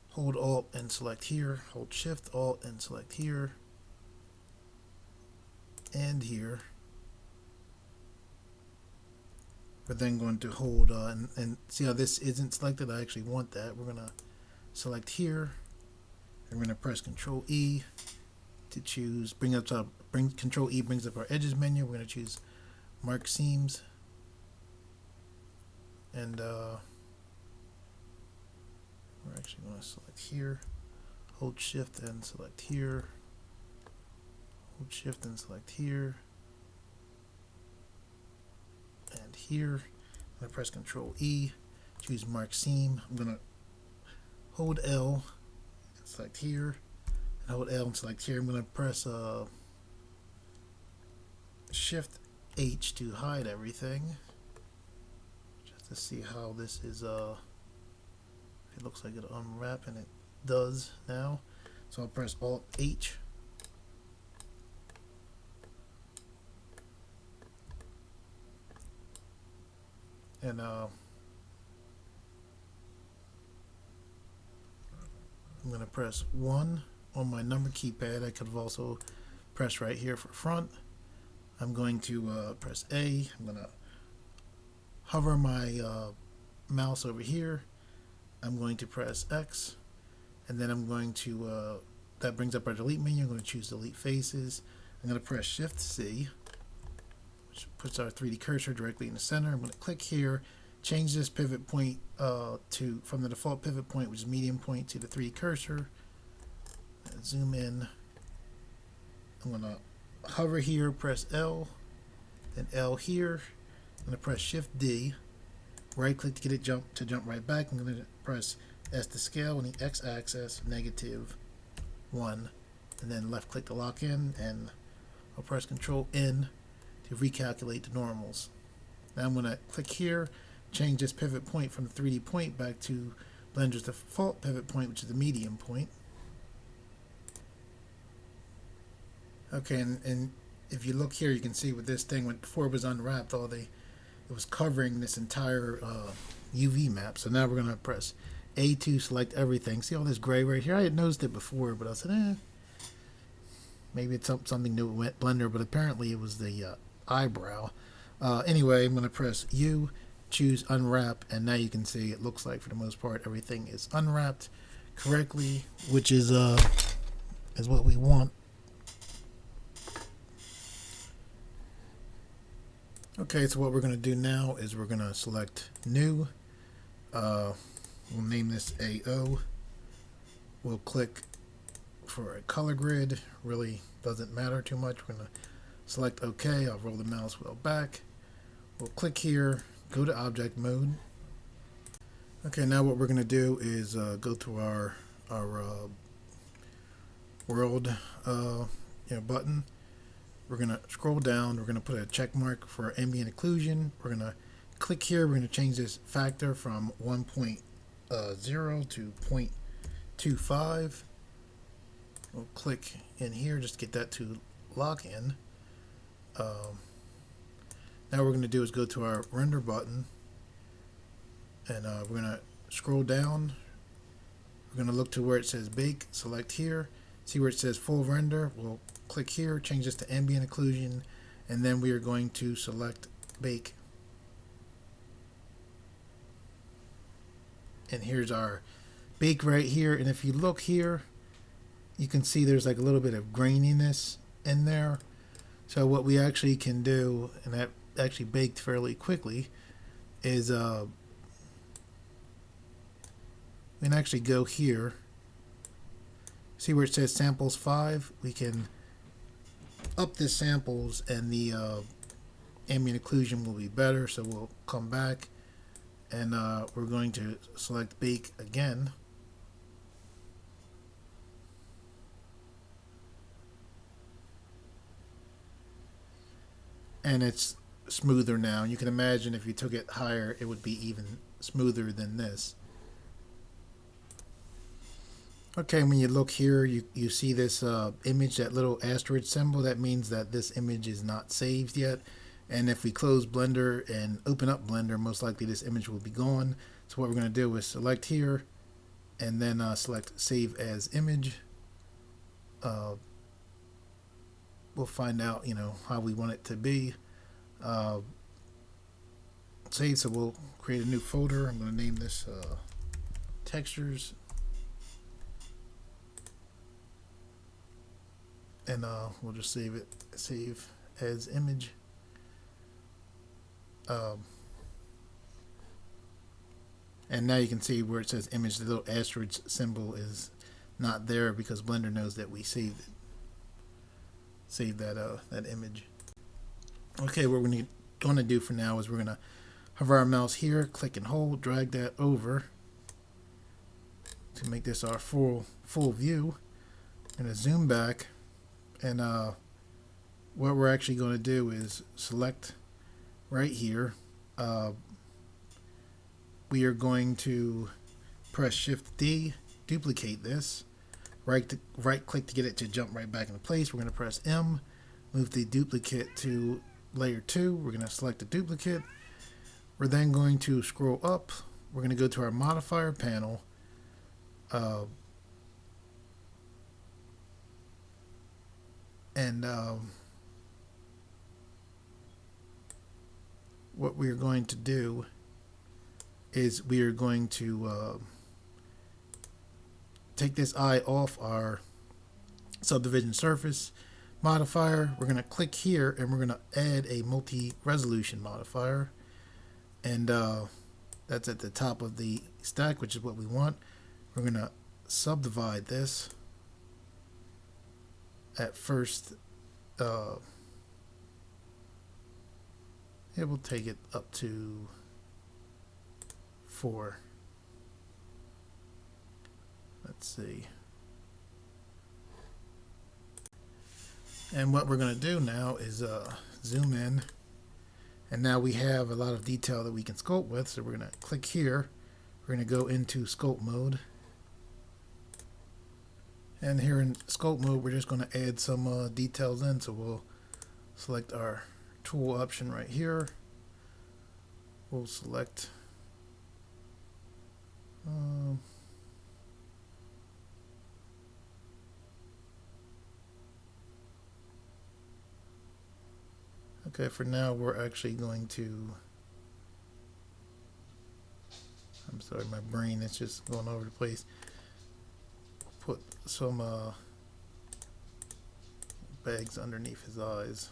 hold Alt and select here, hold Shift Alt and select here and here. We're then going to hold and see how this isn't selected. I actually want that. We're going to select here. And we're going to press Control E to choose. Control E brings up our edges menu. We're going to choose Mark Seams. And we're actually going to select here. Hold Shift and select here. Hold Shift and select here. And here, I'm going to press Control E, choose Mark Seam. I'm going to hold L and select here, and hold L and select here. I'm going to press Shift H to hide everything, just to see how this is. It looks like it'll unwrap, and it does now. So I'll press Alt H. And I'm going to press 1 on my number keypad. I could have also pressed right here for front. I'm going to press A. I'm going to hover my mouse over here. I'm going to press X. And then I'm going to, that brings up our delete menu. I'm going to choose delete faces. I'm going to press Shift C. Puts our 3D cursor directly in the center. I'm going to click here, change this pivot point from the default pivot point, which is medium point, to the 3D cursor. Zoom in. I'm going to hover here, press L, then L here. I'm going to press Shift D, right click to get it jump right back. I'm going to press S to scale on the X axis, -1, and then left click to lock in, and I'll press Control N to recalculate the normals. Now I'm going to click here, change this pivot point from the 3D point back to Blender's default pivot point, which is the medium point. Okay, and if you look here, you can see with this thing, when before it was unwrapped, it was covering this entire UV map. So now we're going to press A to select everything. See all this gray right here? I had noticed it before, but I said, maybe it's something new with Blender, but apparently it was the eyebrow. Anyway, I'm going to press U, choose unwrap, and now you can see it looks like for the most part everything is unwrapped correctly, which is what we want. Okay, so what we're going to do now is we're going to select new. We'll name this AO. We'll click for a color grid. Really doesn't matter too much. We're going to select OK. I'll roll the mouse wheel back. We'll click here, go to object mode. Okay, now what we're going to do is go to our world button. We're going to scroll down. We're going to put a check mark for ambient occlusion. We're going to click here. We're going to change this factor from 1.0 to 0.25. We'll click in here just to get that to lock in. Now what we're going to do is go to our render button, and we're going to scroll down. We're going to look to where it says bake, select here, see where it says full render. We'll click here, change this to ambient occlusion, and then we are going to select bake. and here's our bake right here. And if you look here, you can see there's like a little bit of graininess in there. So what we actually can do, and that actually baked fairly quickly, is we can actually go here. See where it says samples 5? We can up the samples and the ambient occlusion will be better. So we'll come back and we're going to select bake again. And it's smoother now. You can imagine if you took it higher, it would be even smoother than this. Okay, when you look here, you see this image, that little asterisk symbol. That means that this image is not saved yet. And if we close Blender and open up Blender, most likely this image will be gone. So what we're going to do is select here and then select Save as Image. We'll find out, how we want it to be saved. So we'll create a new folder. I'm going to name this Textures. And we'll just save it, save as image. And now you can see where it says image, the little asterisk symbol is not there because Blender knows that we saved it. Save that image. Okay, what we're going to do for now is we're going to hover our mouse here, click and hold, drag that over to make this our full view. I'm going to zoom back, and what we're actually going to do is select right here. We are going to press Shift D, duplicate this. Right click to get it to jump right back into place. We're going to press M, move the duplicate to layer 2. We're going to select the duplicate. We're then going to scroll up. We're going to go to our modifier panel. What we are going to do is we are going to take this eye off our subdivision surface modifier. We're going to click here and we're going to add a multi-resolution modifier, and that's at the top of the stack, which is what we want. We're going to subdivide this at first. It will take it up to 4. Let's see. And what we're going to do now is zoom in, and now we have a lot of detail that we can sculpt with. So we're going to click here. We're going to go into sculpt mode, and here in sculpt mode we're just going to add some details in. So we'll select our tool option right here. We'll select okay, for now we're actually going to, I'm sorry, my brain is just going over the place. Put some bags underneath his eyes.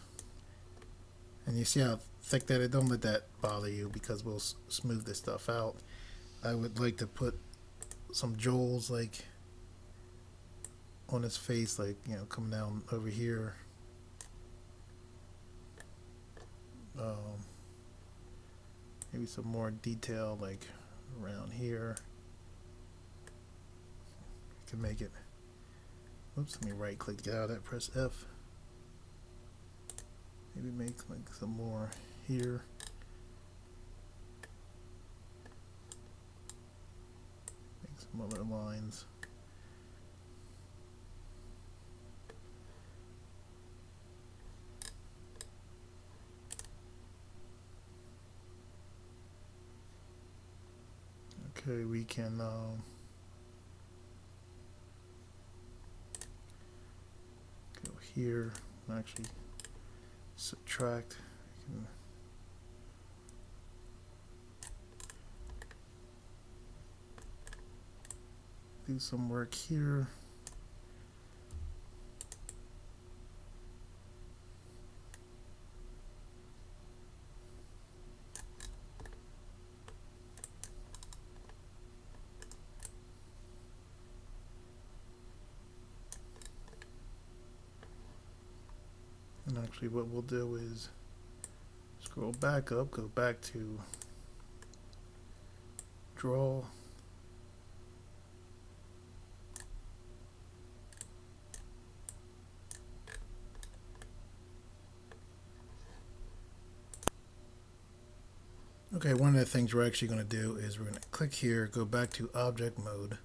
And you see how thick that is? Don't let that bother you because we'll smooth this stuff out. I would like to put some jewels like on his face, like, coming down over here. Maybe some more detail like around here. I can make it, oops, let me right click to get out of that, press F. Maybe make like some more here. Make some other lines. Okay, we can go here and actually subtract. do some work here. And actually what we'll do is scroll back up, go back to draw. Okay, one of the things we're actually going to do is we're going to click here, go back to object mode.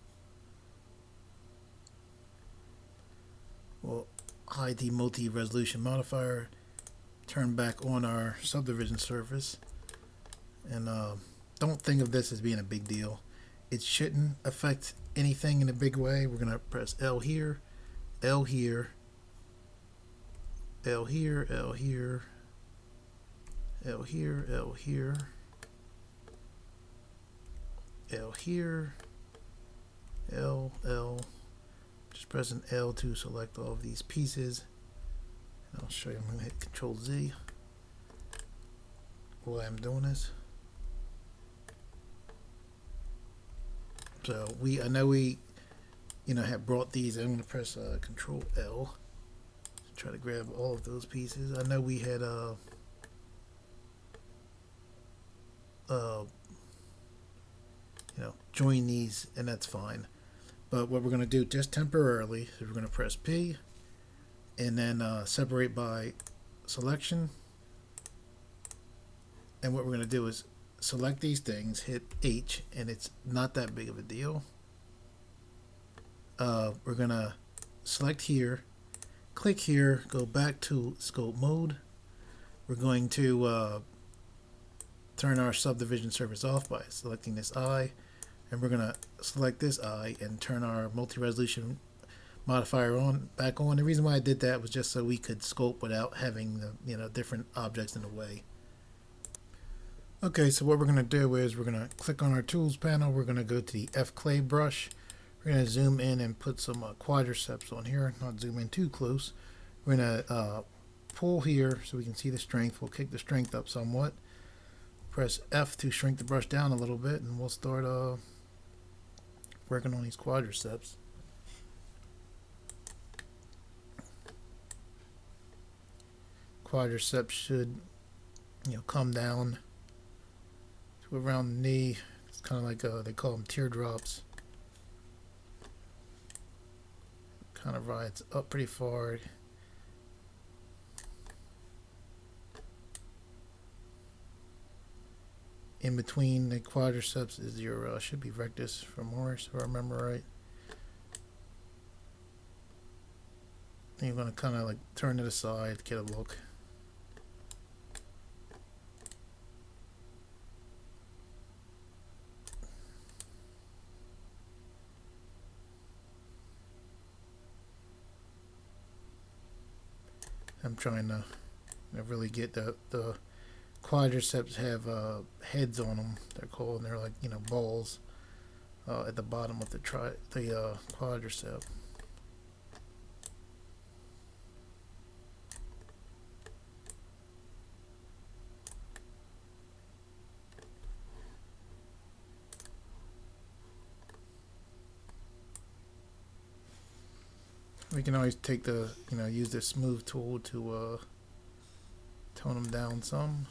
We'll hide the multi-resolution modifier, turn back on our subdivision surface, and don't think of this as being a big deal. It shouldn't affect anything in a big way. We're going to press L here, L here, L here, L here, L here, L here, L here, L, L. Just pressing L to select all of these pieces. And I'll show you. I'm going to hit Control Z while I'm doing this. So I know we have brought these. I'm going to press Control L to try to grab all of those pieces. I know we had join these, and that's fine. But what we're going to do just temporarily is we're going to press P and then separate by selection. And what we're going to do is select these things, hit H, and it's not that big of a deal. We're going to select here, click here, go back to scope mode. We're going to turn our subdivision surface off by selecting this eye. And we're going to select this eye and turn our multi-resolution modifier back on. The reason why I did that was just so we could sculpt without having the different objects in the way. Okay, so what we're going to do is we're going to click on our tools panel. We're going to go to the F clay brush. We're going to zoom in and put some quadriceps on here. Not zoom in too close. We're going to pull here so we can see the strength. We'll kick the strength up somewhat. Press F to shrink the brush down a little bit, and we'll start working on these quadriceps. Quadriceps should come down to around the knee. It's kind of like they call them teardrops. Kind of rides up pretty far. In between the quadriceps is your should be rectus femoris, if I remember right. And you're going to kind of like turn to the side, get a look. I'm trying to really get the quadriceps have heads on them. They're called, and they're like balls at the bottom of the quadricep. We can always take use the smooth tool to tone them down some.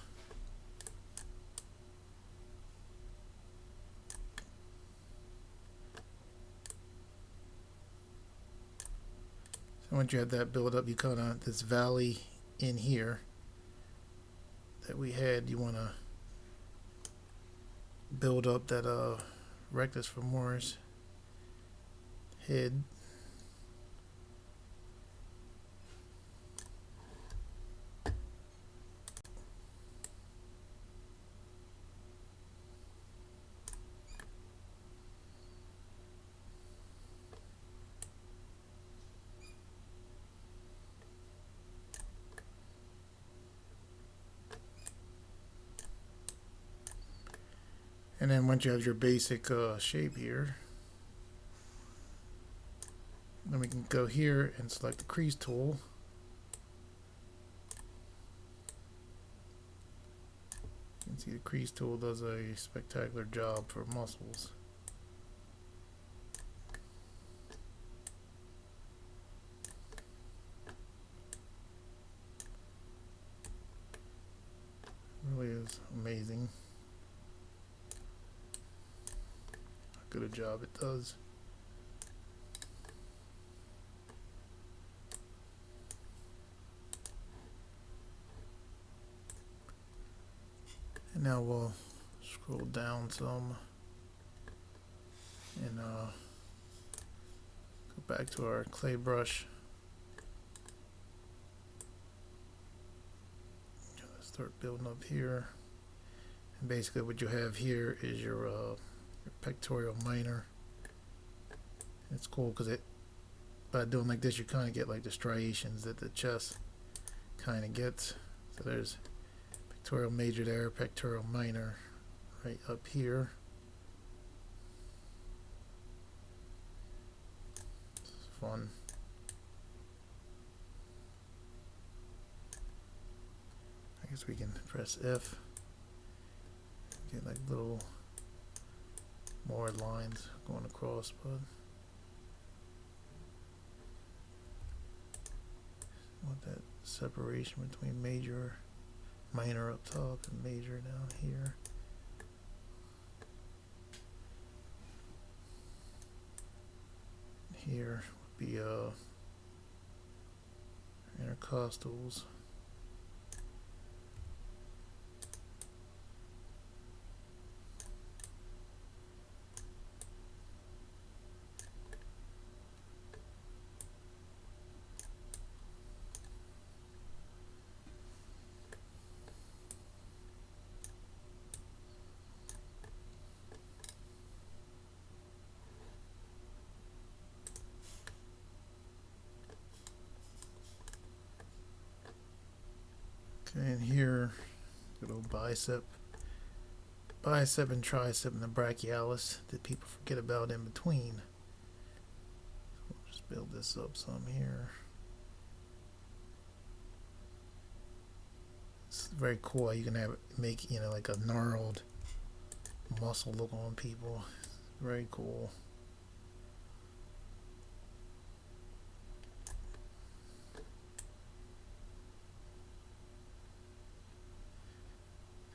So once you have that build up, you kind of, this valley in here that we had, you want to build up that rectus femoris head. And then once you have your basic shape here, Then we can go here and select the crease tool. You can see the crease tool does a spectacular job for muscles. It really is amazing how good a job it does. And now we'll scroll down some and go back to our clay brush. Start building up here. And basically what you have here is your pectoral minor. It's cool because by doing like this you kind of get like the striations that the chest kind of gets. So there's pectoral major there, pectoral minor right up here. It's fun. I guess we can press F, get like little more lines going across, but want that separation between major, minor up top and major down here. Here would be intercostals. Okay, and here, good old bicep and tricep and the brachialis that people forget about in between. So we'll just build this up some here. It's very cool how you can make like a gnarled muscle look on people. Very cool.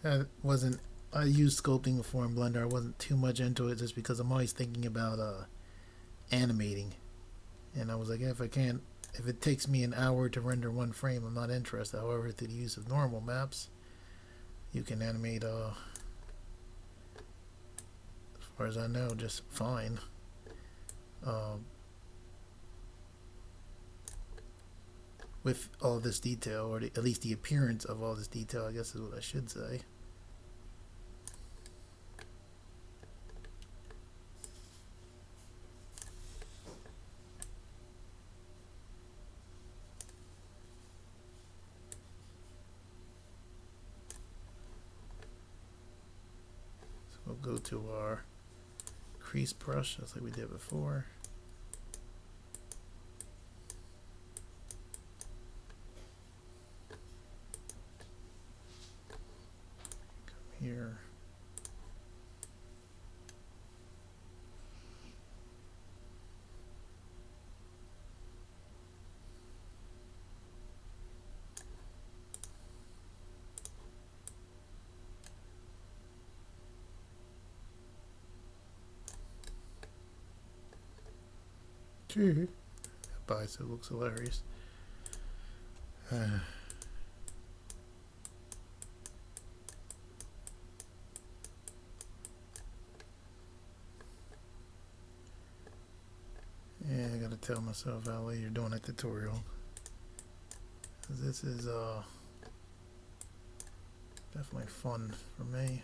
I used sculpting before in Blender. I wasn't too much into it just because I'm always thinking about animating, and I was like, if it takes me an hour to render one frame, I'm not interested. However, through the use of normal maps, you can animate as far as I know just fine. With all this detail, or at least the appearance of all this detail, I guess is what I should say. So we'll go to our crease brush, just like we did before. Here. That bicep looks hilarious. Yeah, I gotta tell myself how late you're doing a tutorial. This is definitely fun for me.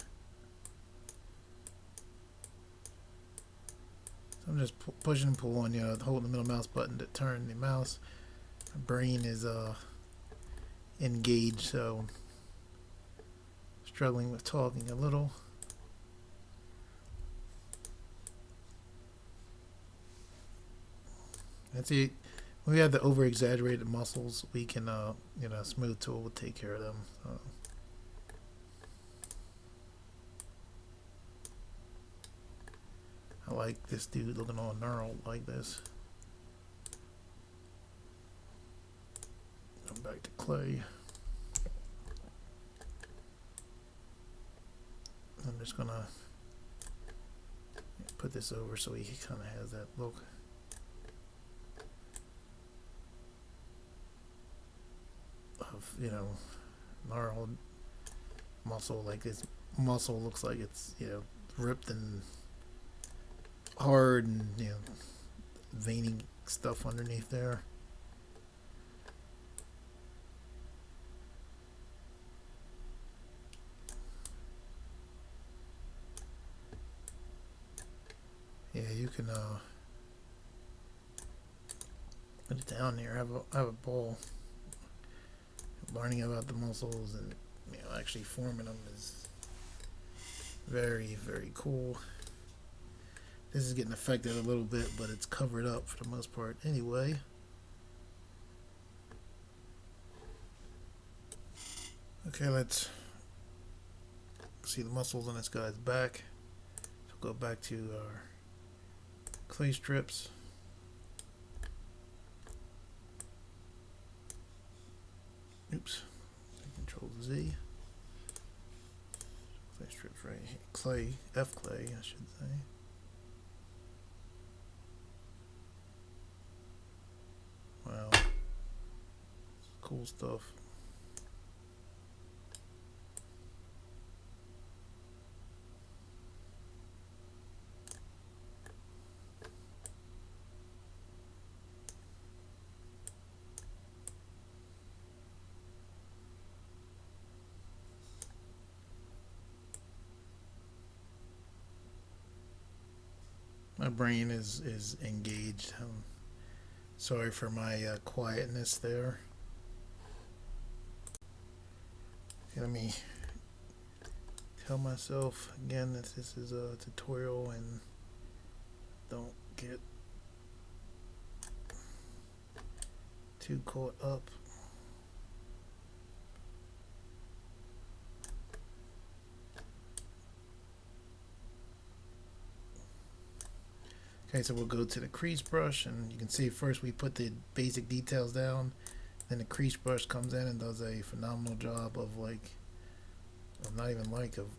So I'm just pushing and pulling, holding the middle mouse button to turn the mouse. My brain is engaged, so struggling with talking a little. That's it. When we have the over exaggerated muscles, we can, smooth tool will take care of them. So. I like this dude looking all gnarled like this. Come back to clay. I'm just gonna put this over so he kind of has that look. Of, gnarled muscle. Like this muscle looks like it's, ripped and hard and, veiny stuff underneath there. Yeah, you can put it down here. Have a ball. Learning about the muscles and actually forming them is very, very cool. This is getting affected a little bit, but it's covered up for the most part anyway. Okay, let's see the muscles on this guy's back. So go back to our clay strips. Oops. Control Z. Clay strips right here. Clay, F clay, I should say. Wow. Cool stuff. My brain is engaged. I'm sorry for my quietness there. Okay, let me tell myself again that this is a tutorial and don't get too caught up. Okay, so we'll go to the crease brush, and you can see first we put the basic details down, then the crease brush comes in and does a phenomenal job of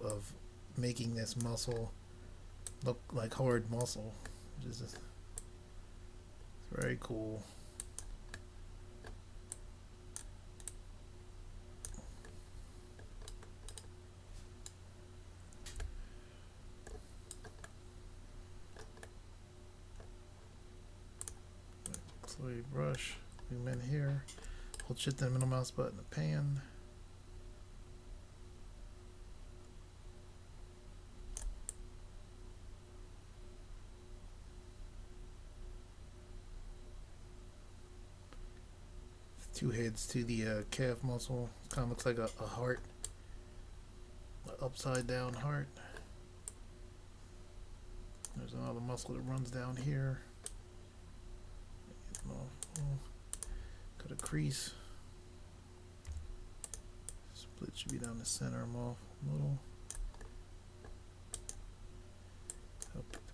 of making this muscle look like hard muscle, which is very cool. Clay brush, zoom in here, hold shift and middle mouse button to pan. Two heads to the calf muscle. Kind of looks like a heart, an upside down heart. There's another muscle that runs down here. Cut a crease. Split should be down the center. I'm off a little.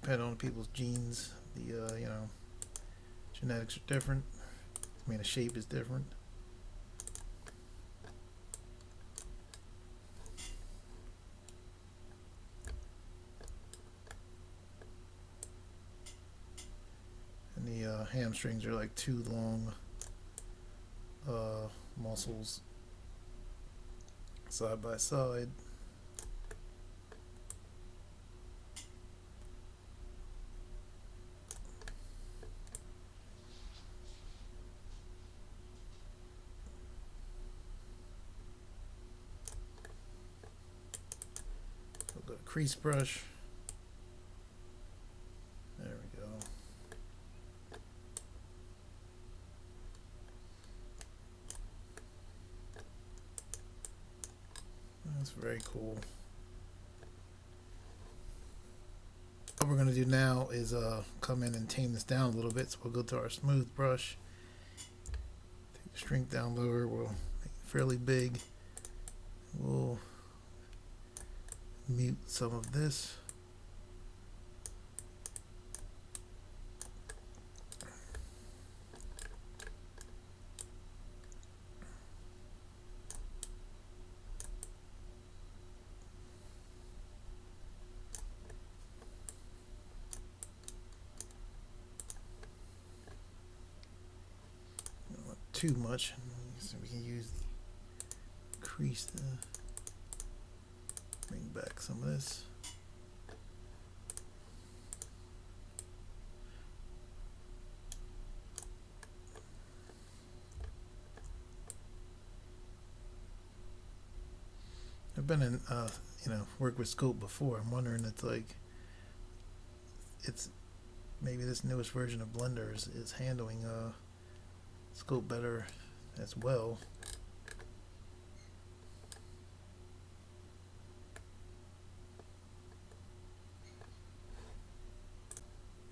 Depending on people's genes, the genetics are different. I mean, the shape is different. And the hamstrings are like two long muscles side by side. We'll go to crease brush. There we go. That's very cool. what we're going to do now is come in and tame this down a little bit. So we'll go to our smooth brush, take the strength down lower, we'll make it fairly big. We'll mute some of this. Too much, so we can use the crease to bring back some of this. I've been in work with Sculpt before. I'm wondering, it's maybe this newest version of Blender is handling Sculpt better as well.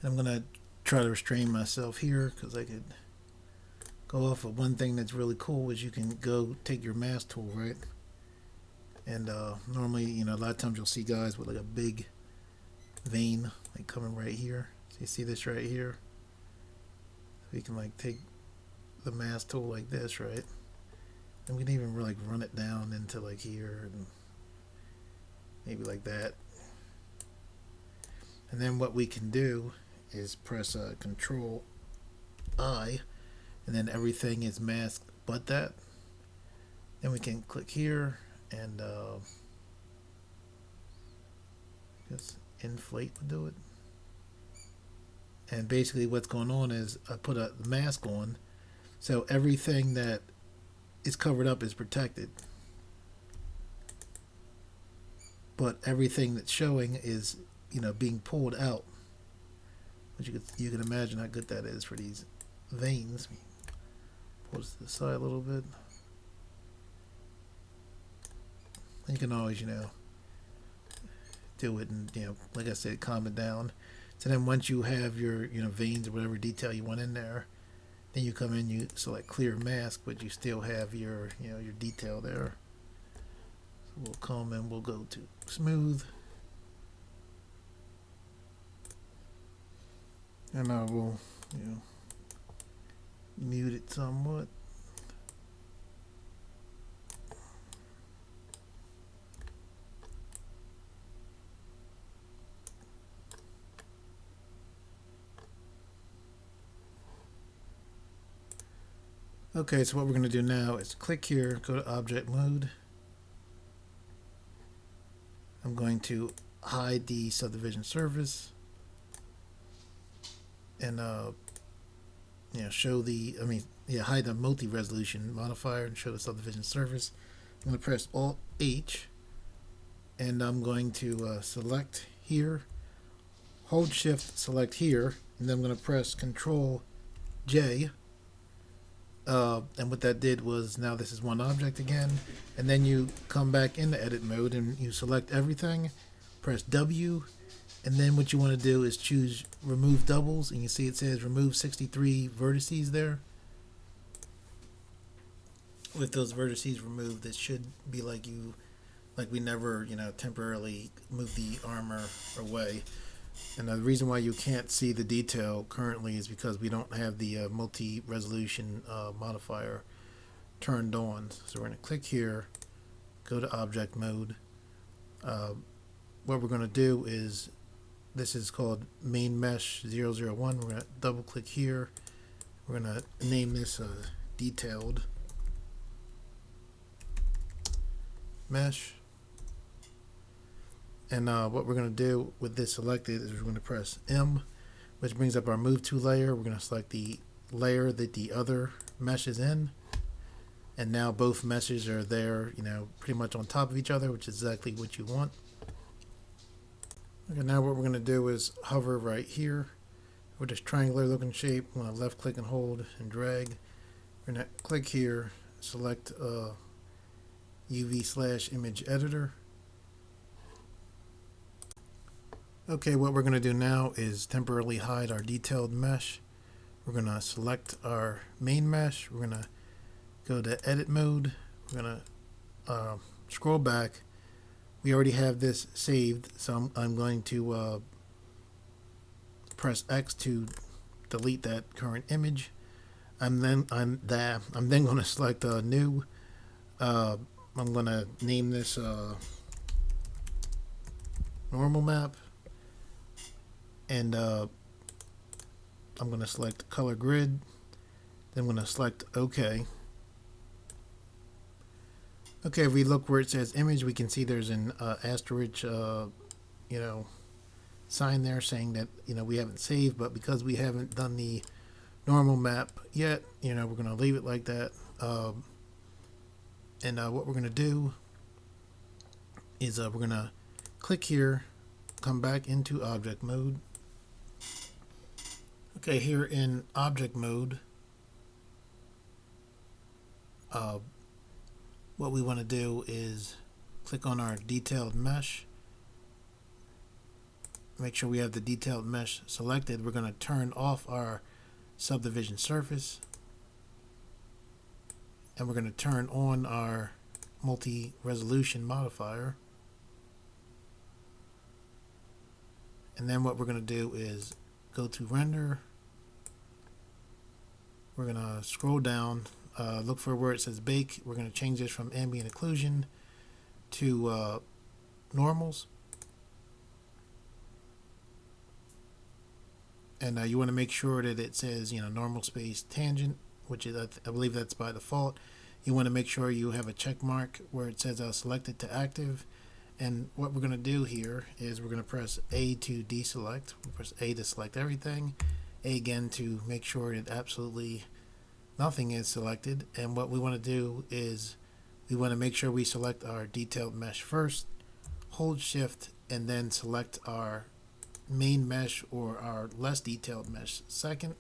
And I'm gonna try to restrain myself here because I could go off of one thing that's really cool is you can go take your mask tool, right? And normally, a lot of times you'll see guys with like a big vein like coming right here. So you see this right here. So you can like take the mask tool like this, right? And we can even like run it down into like here and maybe like that. And then what we can do is press Control I, and then everything is masked but that. Then we can click here and just inflate would do it. And basically what's going on is I put a mask on, so everything that is covered up is protected, but everything that's showing is being pulled out, which you can imagine how good that is for these veins. Pull this to the side a little bit. You can always do it and like I said, calm it down. So then once you have your veins or whatever detail you want in there, then you come in, you select clear mask, but you still have your your detail there. So we'll come and we'll go to smooth, and I will mute it somewhat. Okay, so what we're going to do now is click here, go to object mode. I'm going to hide the subdivision surface and show the hide the multi-resolution modifier and show the subdivision surface. I'm going to press Alt H, and I'm going to select here, hold Shift, select here, and then I'm going to press Control J. And what that did was, now this is one object again, and then you come back into edit mode and you select everything, press W, and then what you want to do is choose remove doubles, and you see it says remove 63 vertices there. With those vertices removed, this should be like we never temporarily move the armor away. And the reason why you can't see the detail currently is because we don't have the multi-resolution modifier turned on. So we're going to click here, go to object mode. What we're going to do is, this is called main mesh 001. We're going to double click here. We're going to name this detailed mesh. And what we're going to do with this selected is we're going to press M, which brings up our move to layer. We're going to select the layer that the other mesh is in. And now both meshes are there, pretty much on top of each other, which is exactly what you want. Okay, now what we're going to do is hover right here with this triangular looking shape. I'm going to left click and hold and drag. We're going to click here, select UV/image editor. Okay, what we're going to do now is temporarily hide our detailed mesh. We're going to select our main mesh. We're going to go to edit mode. We're going to scroll back. We already have this saved, so I'm going to press X to delete that current image. I'm then going to select a new. I'm going to name this normal map, and I'm going to select color grid. Then I'm going to select OK. Okay, if we look where it says image, we can see there's an asterisk, sign there saying that we haven't saved, but because we haven't done the normal map yet, we're going to leave it like that. And what we're going to do is we're going to click here, come back into object mode. Okay, here in object mode, what we want to do is click on our detailed mesh. Make sure we have the detailed mesh selected. We're going to turn off our subdivision surface, and we're going to turn on our multi-resolution modifier. And then what we're going to do is go to render. We're going to scroll down, look for where it says bake. We're going to change this from ambient occlusion to normals. And you want to make sure that it says, normal space tangent, which is, I believe that's by default. You want to make sure you have a check mark where it says selected to active. And what we're going to do here is we're going to press A to deselect. We'll press A to select everything. A again to make sure that absolutely nothing is selected. And what we want to do is we want to make sure we select our detailed mesh first, hold shift, and then select our main mesh or our less detailed mesh second.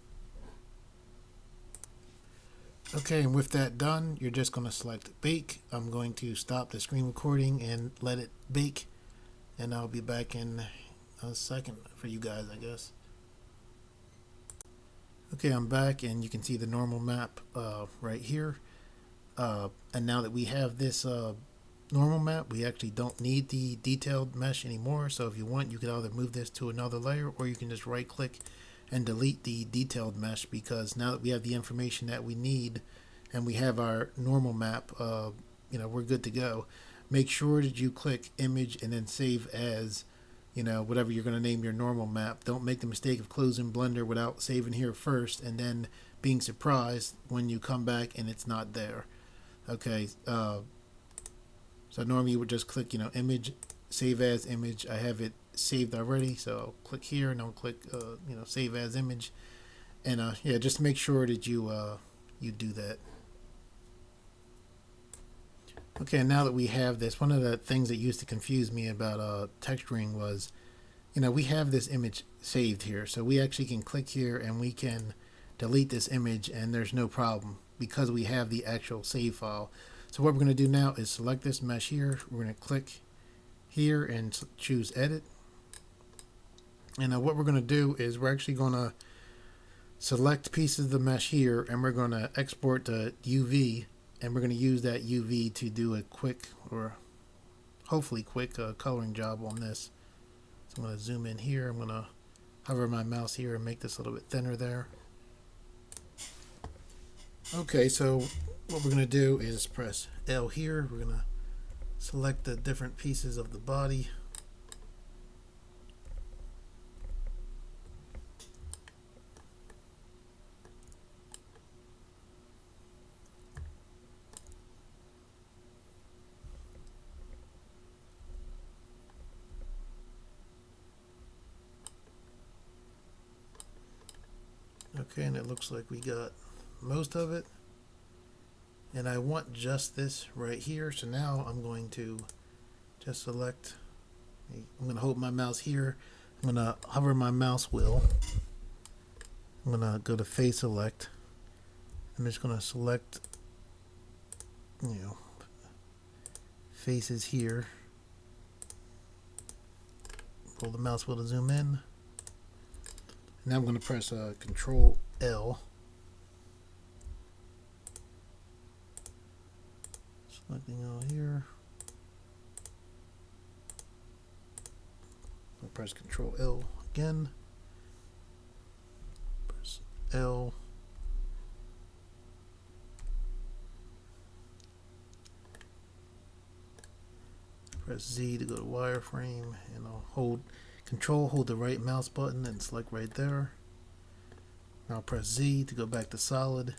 Okay, and with that done, you're just going to select bake. I'm going to stop the screen recording and let it bake, and I'll be back in a second for you guys, I guess. Okay, I'm back, and you can see the normal map right here. And now that we have this normal map, we actually don't need the detailed mesh anymore. So if you want, you can either move this to another layer, or you can just right click and delete the detailed mesh, because now that we have the information that we need and we have our normal map, we're good to go. Make sure that you click image and then save as, whatever you're going to name your normal map. Don't make the mistake of closing Blender without saving here first and then being surprised when you come back and it's not there. Okay, so normally you would just click, image, save as image. I have it saved already, so I'll click here and I'll click, save as image. And yeah, just make sure that you do that. Okay, now that we have this, one of the things that used to confuse me about texturing was, we have this image saved here, so we actually can click here and we can delete this image and there's no problem because we have the actual save file. So what we're going to do now is select this mesh here. We're going to click here and choose edit. And what we're going to do is we're actually going to select pieces of the mesh here, and we're going to export the UV, and we're going to use that UV to do a quick, or hopefully quick, coloring job on this. So I'm going to zoom in here. I'm going to hover my mouse here and make this a little bit thinner there. Okay, so what we're going to do is press L here. We're going to select the different pieces of the body. Okay, and it looks like we got most of it. And I want just this right here. So now I'm going to just select, I'm going to hold my mouse here. I'm going to hover my mouse wheel. I'm going to go to face select. I'm just going to select, faces here. pull the mouse wheel to zoom in. Now I'm going to press Control L. Selecting all here. I'll press Control L again. Press L. Press Z to go to wireframe, and I'll hold the right mouse button and select right there. Now I'll press Z to go back to solid.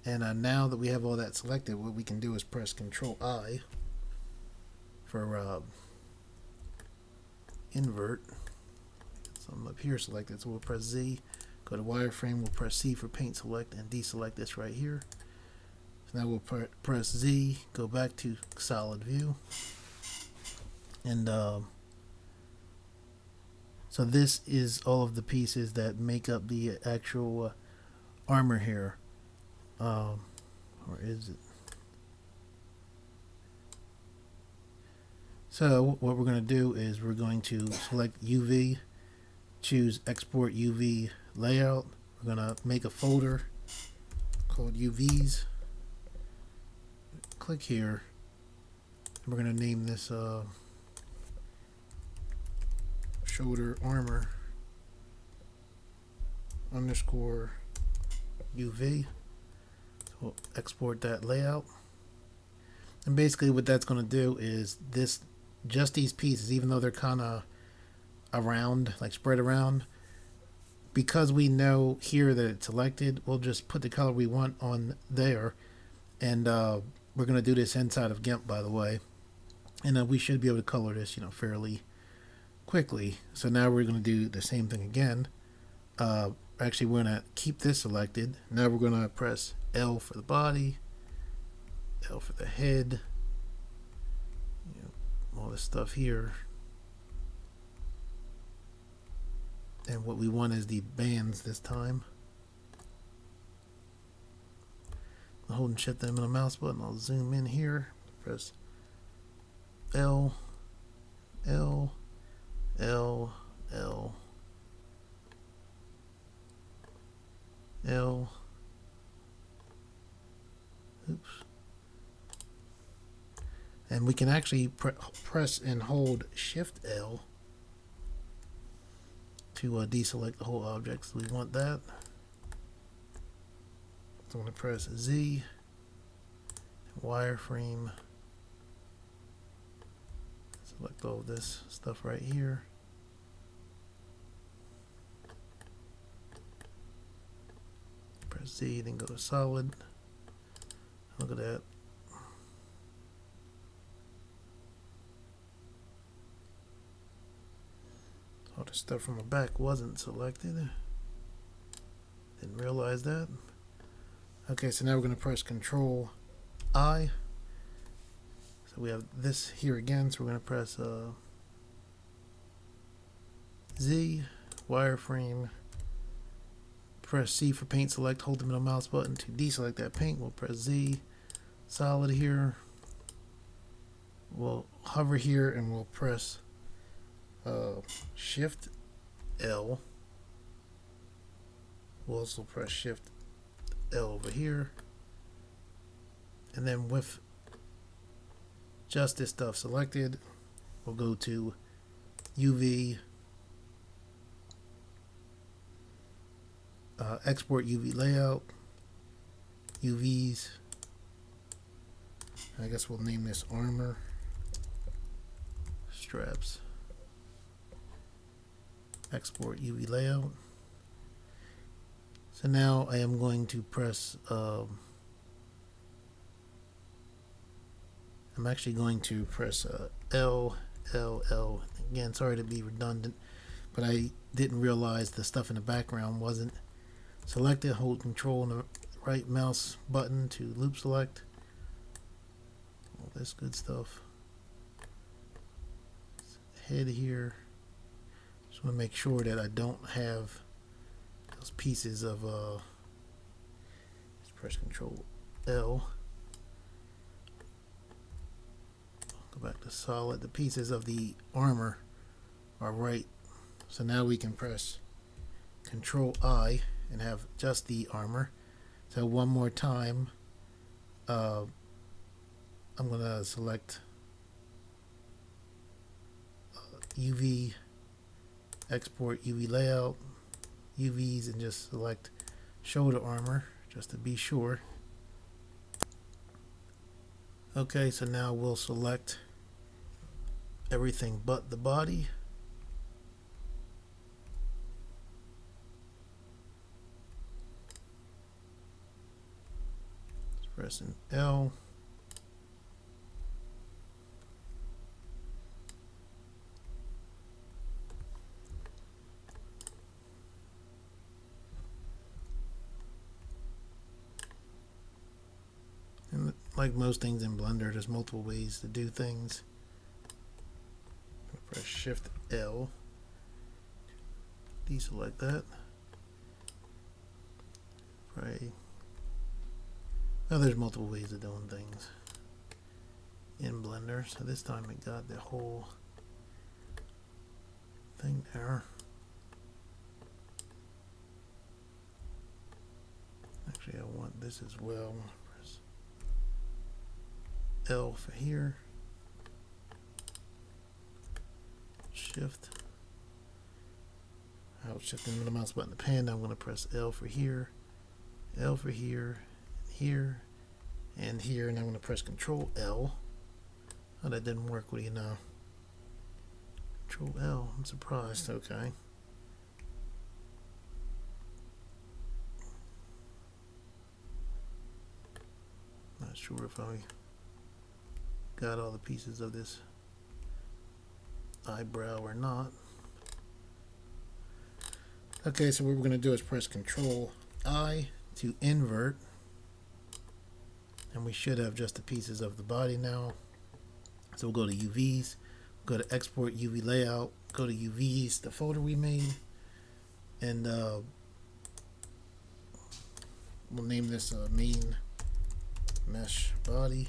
And now that we have all that selected, what we can do is press Control I for invert. So I'm up here selected, so we'll press Z, go to wireframe, we'll press C for paint select, and deselect this right here. So now we'll press Z, go back to solid view. And so this is all of the pieces that make up the actual armor here. Or is it? So what we're going to do is we're going to select UV, choose Export UV Layout. We're going to make a folder called UVs. Click here. We're going to name this shoulder armor underscore UV. So we'll export that layout. And basically what that's going to do is just these pieces, even though they're kind of around, like spread around, because we know here that it's selected, we'll just put the color we want on there. And we're going to do this inside of Gimp, by the way. And we should be able to color this, fairly quickly. So now we're going to do the same thing again. Actually, we're going to keep this selected. Now we're going to press L for the body, L for the head, all this stuff here. And what we want is the bands this time. I'm holding shift and middle mouse button. I'll zoom in here. Press L, L, L, L, L. Oops. And we can actually press and hold Shift L to deselect the whole object. So we want that. So I'm going to press Z, wireframe, select all this stuff right here. Press Z, then go to solid. Look at that. All the stuff from the back wasn't selected. Didn't realize that. Okay, so now we're going to press Control I. So we have this here again, so we're going to press Z, wireframe, press C for paint select, hold the middle mouse button to deselect that paint. We'll press Z, solid here. We'll hover here and we'll press Shift L. We'll also press Shift L over here. And then with just this stuff selected, we'll go to UV, export UV layout, UVs. I guess we'll name this armor straps. Export UV layout. So now I am going to press I'm actually going to press L, L, L. Again, sorry to be redundant, but I didn't realize the stuff in the background wasn't selected. Hold Control and the right mouse button to loop select. All this good stuff. Head here. Just want to make sure that I don't have those pieces of let's press Control L. Go back to solid. The pieces of the armor Alright, so now we can press Control I and have just the armor. So one more time, I'm going to select UV, export UV layout, UVs, and just select shoulder armor just to be sure. Okay, so now we'll select everything but the body. Pressing L. And like most things in Blender, there's multiple ways to do things. Press Shift L. Deselect that. Right. Now there's multiple ways of doing things in Blender, so this time it got the whole thing there. Actually, I want this as well. Press L for here. Shift. I'll shift the middle mouse button to pan. Now I'm going to press L for here, L for here, here, and here, and I'm going to press Control L. Oh, that didn't work. What do you know? Control L. I'm surprised. Okay. Not sure if I got all the pieces of this eyebrow or not. Okay, so what we're going to do is press Control I to invert, and we should have just the pieces of the body now. So we'll go to UVs, go to Export UV Layout, go to UVs, the folder we made, and we'll name this main mesh body.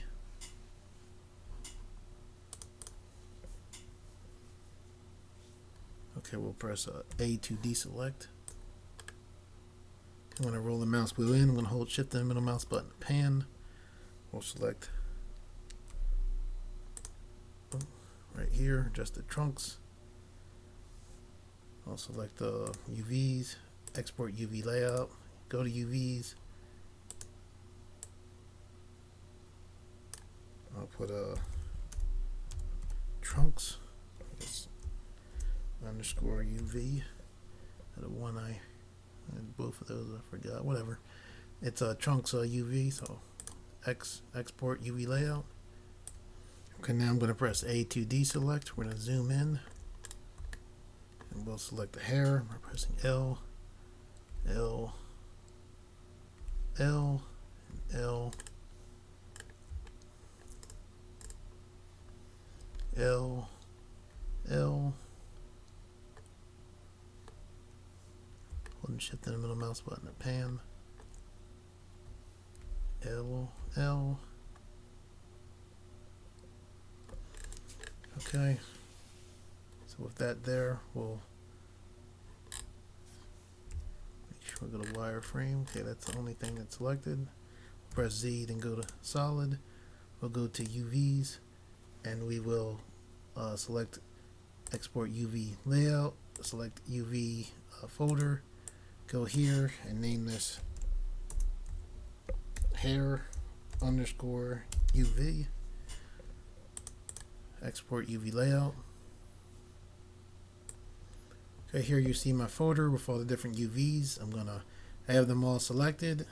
Okay, we'll press A to deselect. I'm going to roll the mouse wheel in. I'm going to hold Shift and middle mouse button to pan. We'll select right here, just the trunks. I'll select the UVs, export UV layout, go to UVs. I'll put trunks. Underscore UV. The one I had both of those, I forgot. Whatever. It's trunks UV, so export UV layout. Okay, now I'm going to press A to deselect. We're going to zoom in, and we'll select the hair. We're pressing L, L, L, and L, L, L. Holding Shift and the middle mouse button to pan. L, L. Okay. So with that there, we'll make sure we go to wireframe. Okay, that's the only thing that's selected. Press Z, then go to solid. We'll go to UVs, and we will select export UV layout, select UV folder, go here and name this hair underscore UV, export UV layout. Okay, here you see my folder with all the different UVs. I'm gonna have them all selected.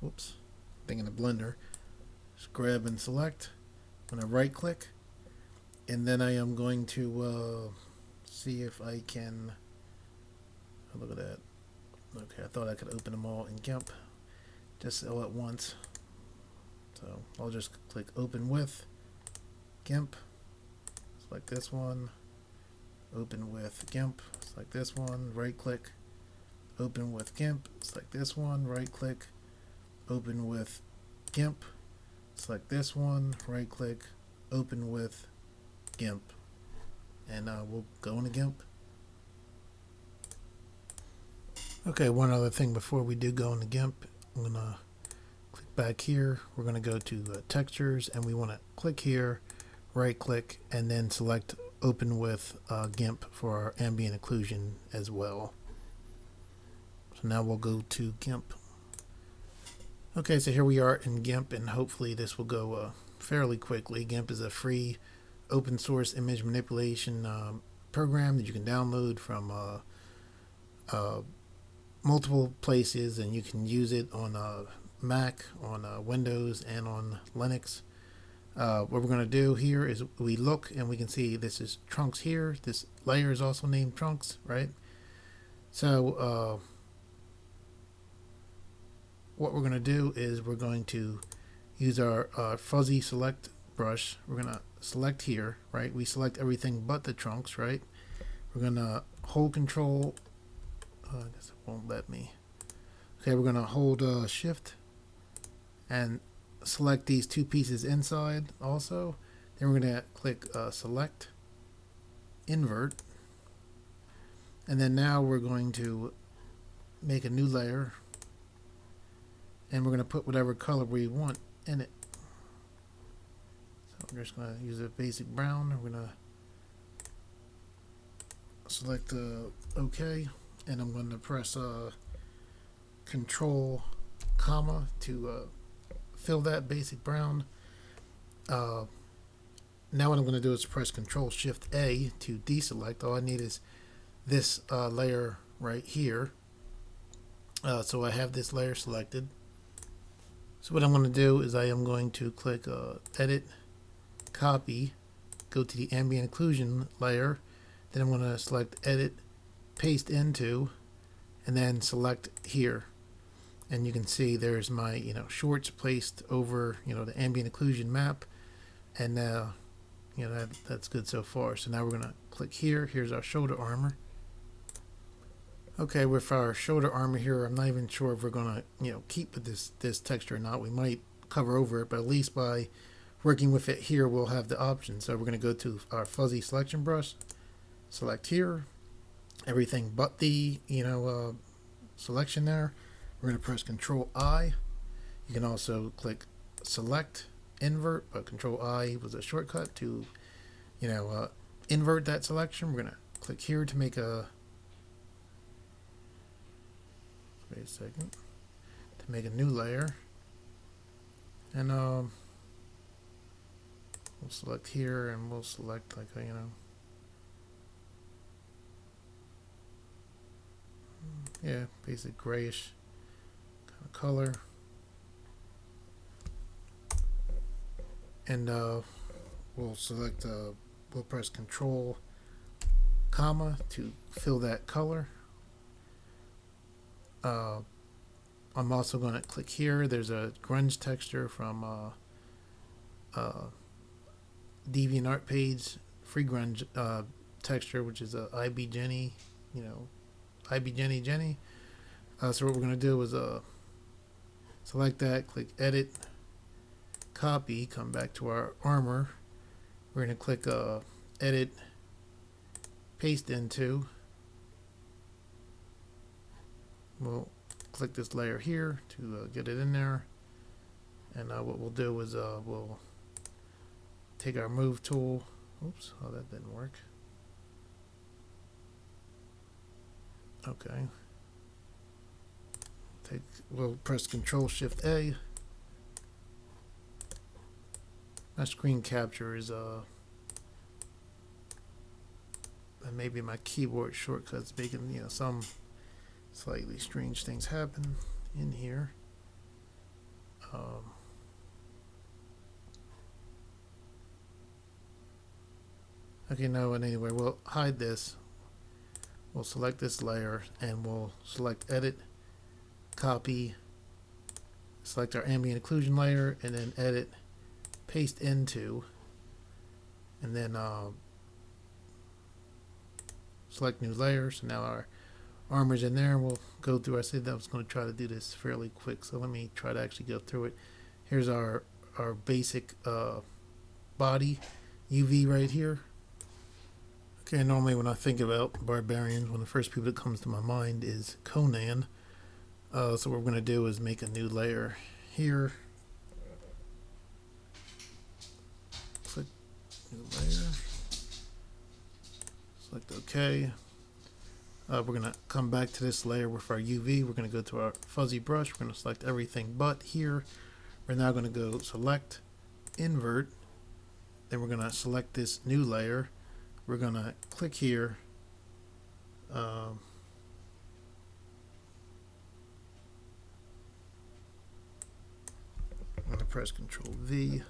Whoops, thing in the Blender. Just grab and select. I'm gonna right click, and then I am going to see if I can. Oh, look at that. Okay, I thought I could open them all in Gimp just all at once. So I'll just click open with Gimp. Select this one. Open with Gimp. Select this one. Right click. Open with Gimp. Select this one. Right click. Open with Gimp. Select this one. Right click. open with Gimp, and we'll go into Gimp. Okay, one other thing before we do go into Gimp, I'm gonna click back here. We're gonna go to textures, and we want to click here, right click, and then select open with Gimp for our ambient occlusion as well. So now we'll go to Gimp. Okay, so here we are in Gimp, and hopefully this will go fairly quickly. Gimp is a free open source image manipulation program that you can download from multiple places, and you can use it on Mac, on Windows, and on Linux. What we're going to do here is we look and we can see this is trunks here. This layer is also named trunks, right? So what we're going to do is we're going to use our fuzzy select brush. We're going to select here, right? We select everything but the trunks, right? We're going to hold control. I guess it won't let me. Okay, we're going to hold shift and select these two pieces inside also. Then we're going to click select, invert, and then now we're going to make a new layer, and we're going to put whatever color we want in it. So we're just going to use a basic brown. We're going to select OK, and I'm going to press Control comma to fill that basic brown. Now what I'm going to do is press Control Shift A to deselect. All I need is this layer right here. So I have this layer selected. So what I'm going to do is I am going to click Edit, Copy, go to the Ambient Occlusion layer. Then I'm going to select Edit, Paste Into, and then select here. And you can see there's my shorts placed over the ambient occlusion map, and that's good so far. So now we're gonna click here. Here's our shoulder armor. Okay, with our shoulder armor here, I'm not even sure if we're gonna keep with this texture or not. We might cover over it, but at least by working with it here, we'll have the option. So we're gonna go to our fuzzy selection brush, select here, everything but the selection there. We're going to press Control I. You can also click Select, Invert, but Control I was a shortcut to, invert that selection. We're going to click here to make a. Wait a second. To make a new layer, and we'll select here, and we'll select like a yeah, basic grayish color, and we'll select we'll press Control comma to fill that color. I'm also going to click here. There's a grunge texture from Deviant Art page, free grunge texture, which is a IB Jenny, IB Jenny. So what we're going to do is select that, click Edit, Copy, come back to our armor. We're going to click Edit, Paste Into. We'll click this layer here to get it in there. And what we'll do is we'll take our Move tool. Oops, oh, that didn't work. Okay. We'll press Control Shift A. My screen capture is and maybe my keyboard shortcuts making some slightly strange things happen in here. Okay, no, and anyway, we'll hide this. We'll select this layer and we'll select Edit, Copy, select our ambient occlusion layer, and then Edit, Paste Into, and then select New Layer. So now our armor's in there, and we'll go through. I said that I was going to try to do this fairly quick, so let me try to actually go through it. Here's our basic body UV right here. Okay, normally when I think about barbarians, one of the first people that comes to my mind is Conan. So what we're going to do is make a new layer here. Click new layer. Select OK. We're going to come back to this layer with our UV. We're going to go to our fuzzy brush. We're going to select everything but here. We're now going to go select, invert. Then we're going to select this new layer. We're going to click here. I'm going to press Control V.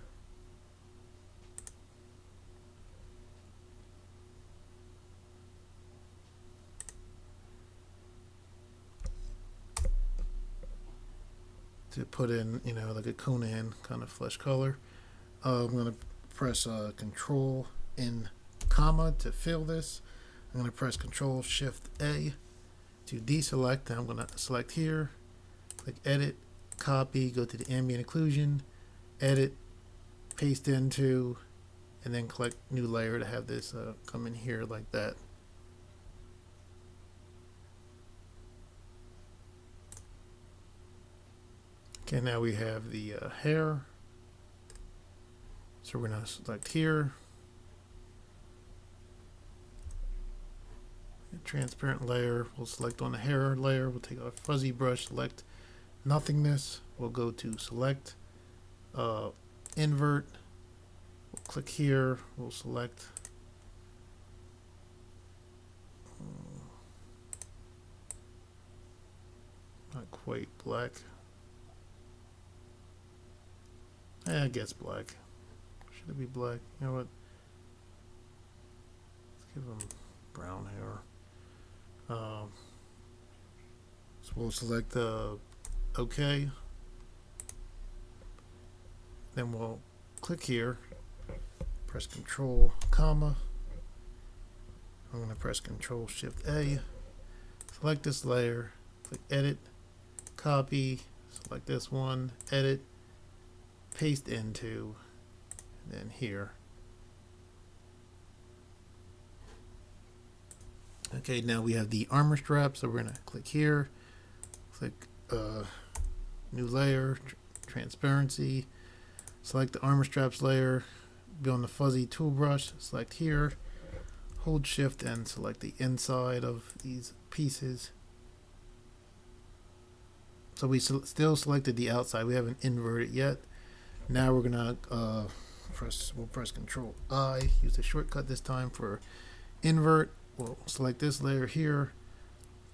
To put in, you know, like a Conan kind of flesh color. I'm going to press Control and comma to fill this. I'm going to press Control Shift A to deselect. And I'm going to select here, click Edit, copy, go to the ambient occlusion, edit, paste into, and then click new layer to have this come in here like that. Okay, now we have the hair. So we're going to select here, transparent layer. We'll select on the hair layer. We'll take our fuzzy brush, select nothingness. We'll go to select, invert. We'll click here. We'll select not quite black. I guess black. Should it be black? You know what? Let's give them brown hair. So we'll select OK. Then we'll click here, press Control, comma. I'm going to press Control Shift A. Select this layer, click Edit, copy, select this one, edit, paste into, and then here. Okay, now we have the armor strap, so we're going to click here, click new layer, transparency, select the armor straps layer, be on the fuzzy tool brush, select here, hold shift and select the inside of these pieces. So we still selected the outside, we haven't inverted yet. Now we're gonna we'll press Control I, use the shortcut this time for invert. We'll select this layer here.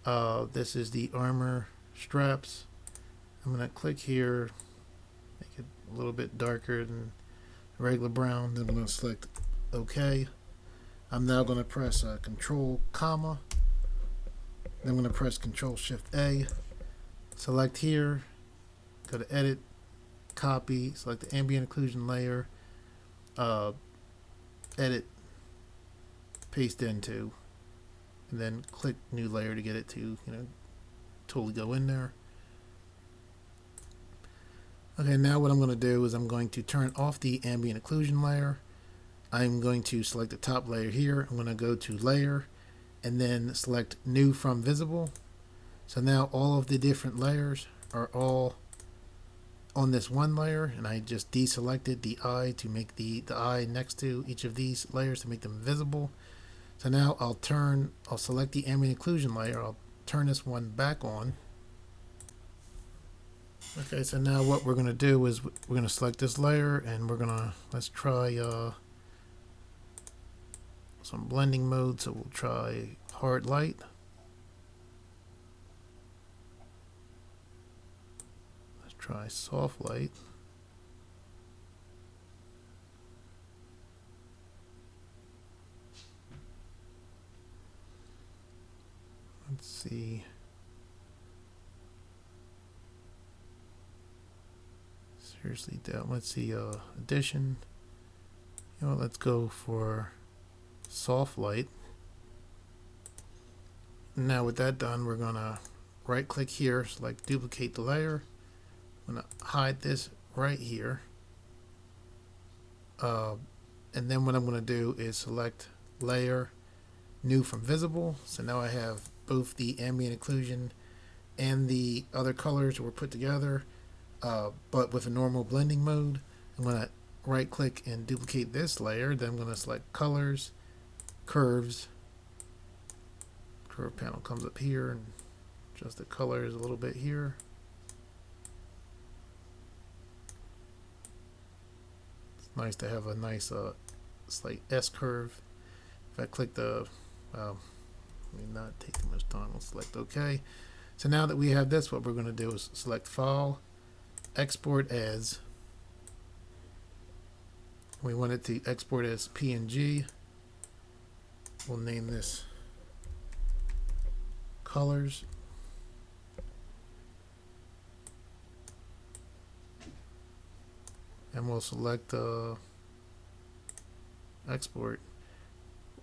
This is the armor straps. I'm gonna click here, make it a little bit darker than regular brown. Then I'm gonna select OK. I'm now gonna press Control, comma. Then I'm gonna press Control Shift A. Select here, go to Edit, copy, select the ambient occlusion layer, edit, paste into, and then click new layer to get it to, totally go in there. Okay, now what I'm going to do is I'm going to turn off the ambient occlusion layer. I'm going to select the top layer here. I'm going to go to layer and then select new from visible. So now all of the different layers are all on this one layer, and I just deselected the eye to make the eye next to each of these layers to make them visible. So now I'll select the ambient occlusion layer. I'll turn this one back on. Okay, so now what we're going to do is we're going to select this layer, and let's try some blending mode. So we'll try hard light. Let's try soft light. Let's see. Seriously doubt. Let's see. Addition. Let's go for soft light. Now with that done, we're gonna right click here, select duplicate the layer. I'm gonna hide this right here. And then what I'm going to do is select layer, new from visible. So now I have both the ambient occlusion and the other colors were put together, but with a normal blending mode. I'm going to right click and duplicate this layer. Then I'm going to select colors, curves. Curve panel comes up here and adjust the colors a little bit here. It's nice to have a nice slight S curve. If I click the, let me not take too much time, we'll select OK. So now that we have this, what we're going to do is select File, Export As. We want it to export as PNG. We'll name this Colors. And we'll select Export.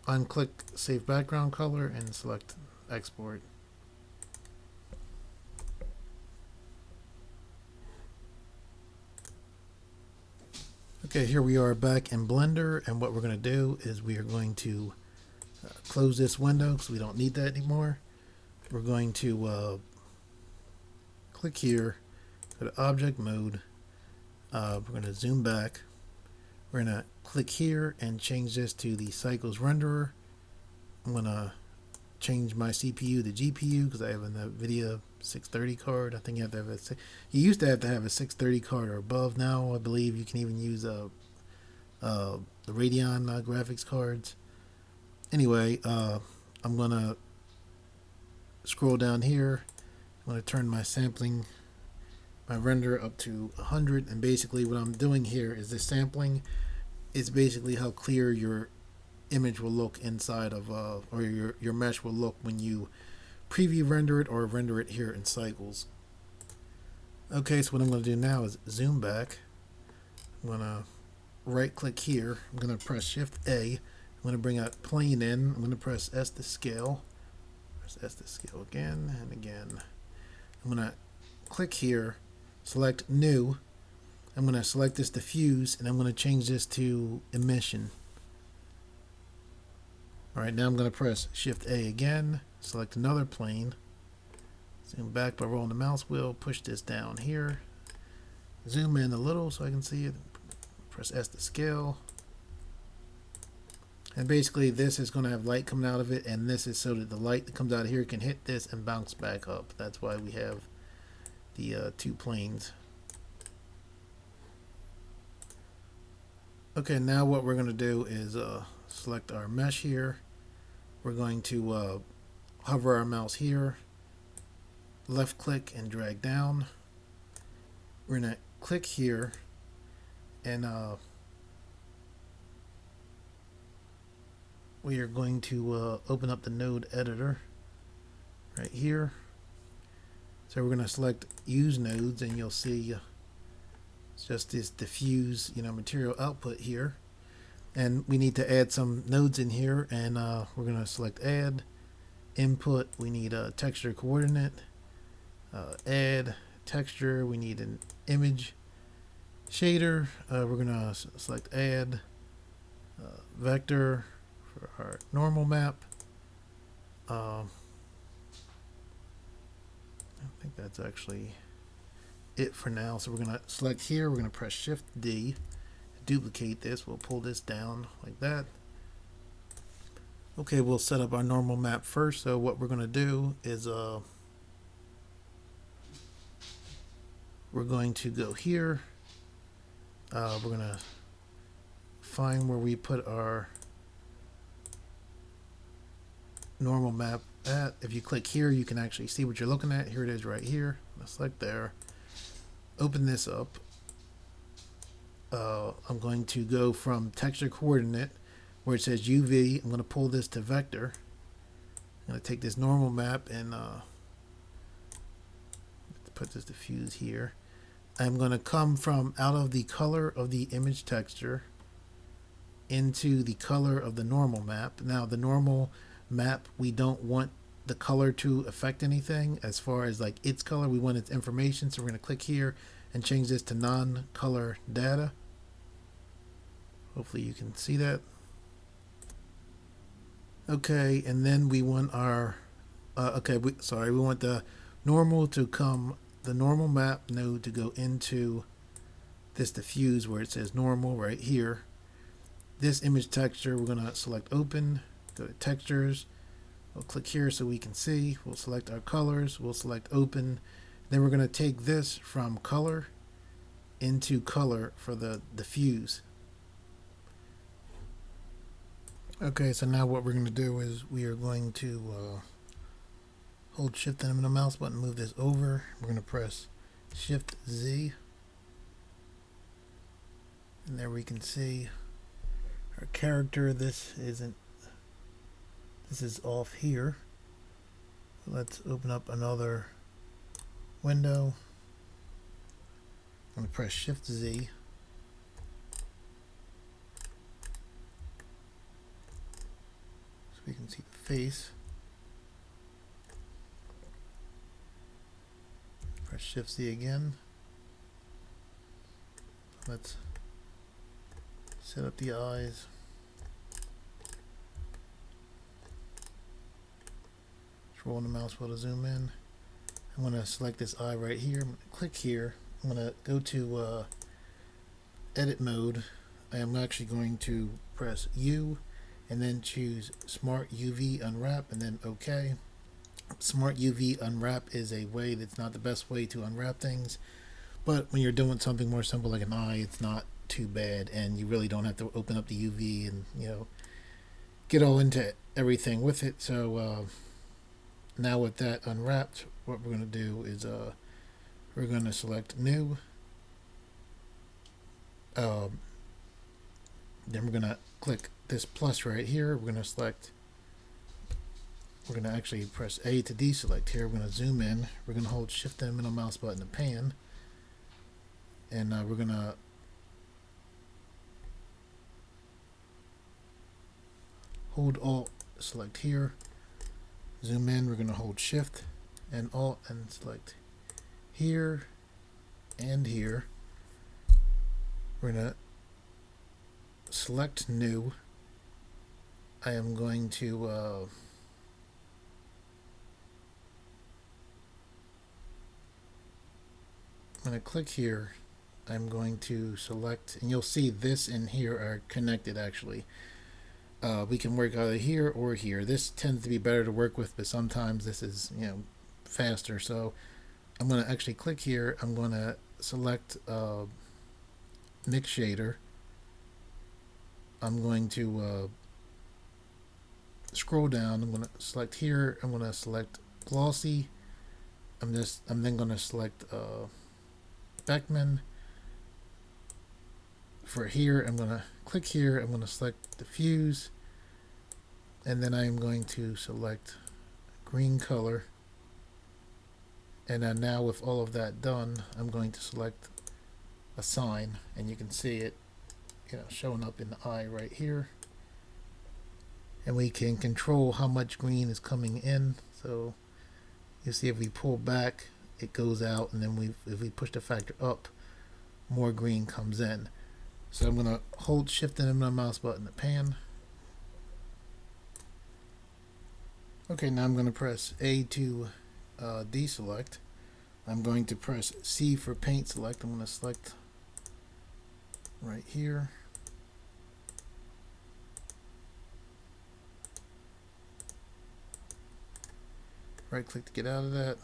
Unclick Save Background Color and select Export. Okay, here we are back in Blender, and what we're going to do is we are going to close this window because we don't need that anymore. We're going to click here, go to Object Mode. We're going to zoom back. We're going to click here and change this to the Cycles Renderer. I'm going to change my CPU to GPU because I have a NVIDIA 630 card. I think you have to have you used to have a 630 card or above. Now I believe you can even use the Radeon graphics cards. Anyway, I'm going to scroll down here. I'm going to turn my sampling, my render up to 100, and basically what I'm doing here is the sampling is basically how clear your image will look inside of or your mesh will look when you preview render it or render it here in Cycles. Okay, so what I'm going to do now is zoom back. I'm going to right click here. I'm going to press Shift A. I'm going to bring that plane in. I'm going to press S to scale. Press S to scale again and again. I'm going to click here, select New. I'm going to select this diffuse, and I'm going to change this to emission. Alright, now I'm going to press Shift A again, select another plane, zoom back by rolling the mouse wheel, push this down here, zoom in a little so I can see it, press S to scale. And basically this is going to have light coming out of it, and this is so that the light that comes out of here can hit this and bounce back up. That's why we have the two planes. Okay, now what we're going to do is select our mesh here. We're going to hover our mouse here, left click and drag down. We're going to click here and we are going to open up the node editor right here. So we're going to select use nodes, and you'll see it's just this diffuse, material output here. And we need to add some nodes in here, and we're going to select add input. We need a texture coordinate, add texture. We need an image shader. We're going to select add vector for our normal map. I think that's actually it for now. So we're going to select here. We're going to press Shift D. Duplicate this. We'll pull this down like that. Okay, we'll set up our normal map first. So what we're going to do is we're going to go here. We're going to find where we put our normal map at. If you click here, you can actually see what you're looking at. Here it is right here. Let's select there. Open this up. I'm going to go from texture coordinate where it says UV. I'm going to pull this to vector. I'm going to take this normal map and put this diffuse here. I'm going to come from out of the color of the image texture into the color of the normal map. Now the normal map, we don't want the color to affect anything as far as like its color. We want its information, so we're going to click here and change this to non-color data. Hopefully you can see that. Okay, and then we want our we want the normal to come, the normal map node to go into this diffuse where it says normal right here. This image texture, we're going to select open, go to textures, we'll click here so we can see, we'll select our colors, we'll select open, then we're going to take this from color into color for the diffuse. Okay, so now what we're going to do is we are going to hold shift and the mouse button, move this over. We're going to press shift Z, and there we can see our character. This is off here. Let's open up another window. I'm going to press shift Z. So we can see the face. Press shift Z again. Let's set up the eyes. Scroll on the mouse wheel to zoom in. I'm going to select this eye right here. I'm going to click here. I'm going to go to edit mode. I am actually going to press U and then choose Smart UV Unwrap and then OK. Smart UV Unwrap is a way that's not the best way to unwrap things, but when you're doing something more simple like an eye, it's not too bad, and you really don't have to open up the UV and get all into everything with it. So now with that unwrapped, what we're going to do is we're going to select new. Then we're going to click this plus right here. We're going to select. We're going to actually press A to deselect here. We're going to zoom in. We're going to hold shift and middle mouse button to pan. And we're going to hold Alt, select here. Zoom in. We're going to hold shift and Alt and select here and here. We're going to select new. I am going to I'm going to click here. I'm going to select, and you'll see this and here are connected actually. We can work either here or here. This tends to be better to work with, but sometimes this is faster. So I'm going to actually click here. I'm going to select mix shader. I'm going to scroll down. I'm going to select here. I'm going to select glossy. I'm then going to select Beckman. For here, I'm going to click here. I'm going to select diffuse, and then I'm going to select green color. And then now with all of that done, I'm going to select assign, and you can see it showing up in the eye right here. And we can control how much green is coming in. So you see if we pull back, it goes out, and then if we push the factor up, more green comes in. So I'm going to hold shift and my mouse button to pan. Okay, now I'm going to press A to deselect. I'm going to press C for paint select. I'm going to select right here. Right click to get out of that.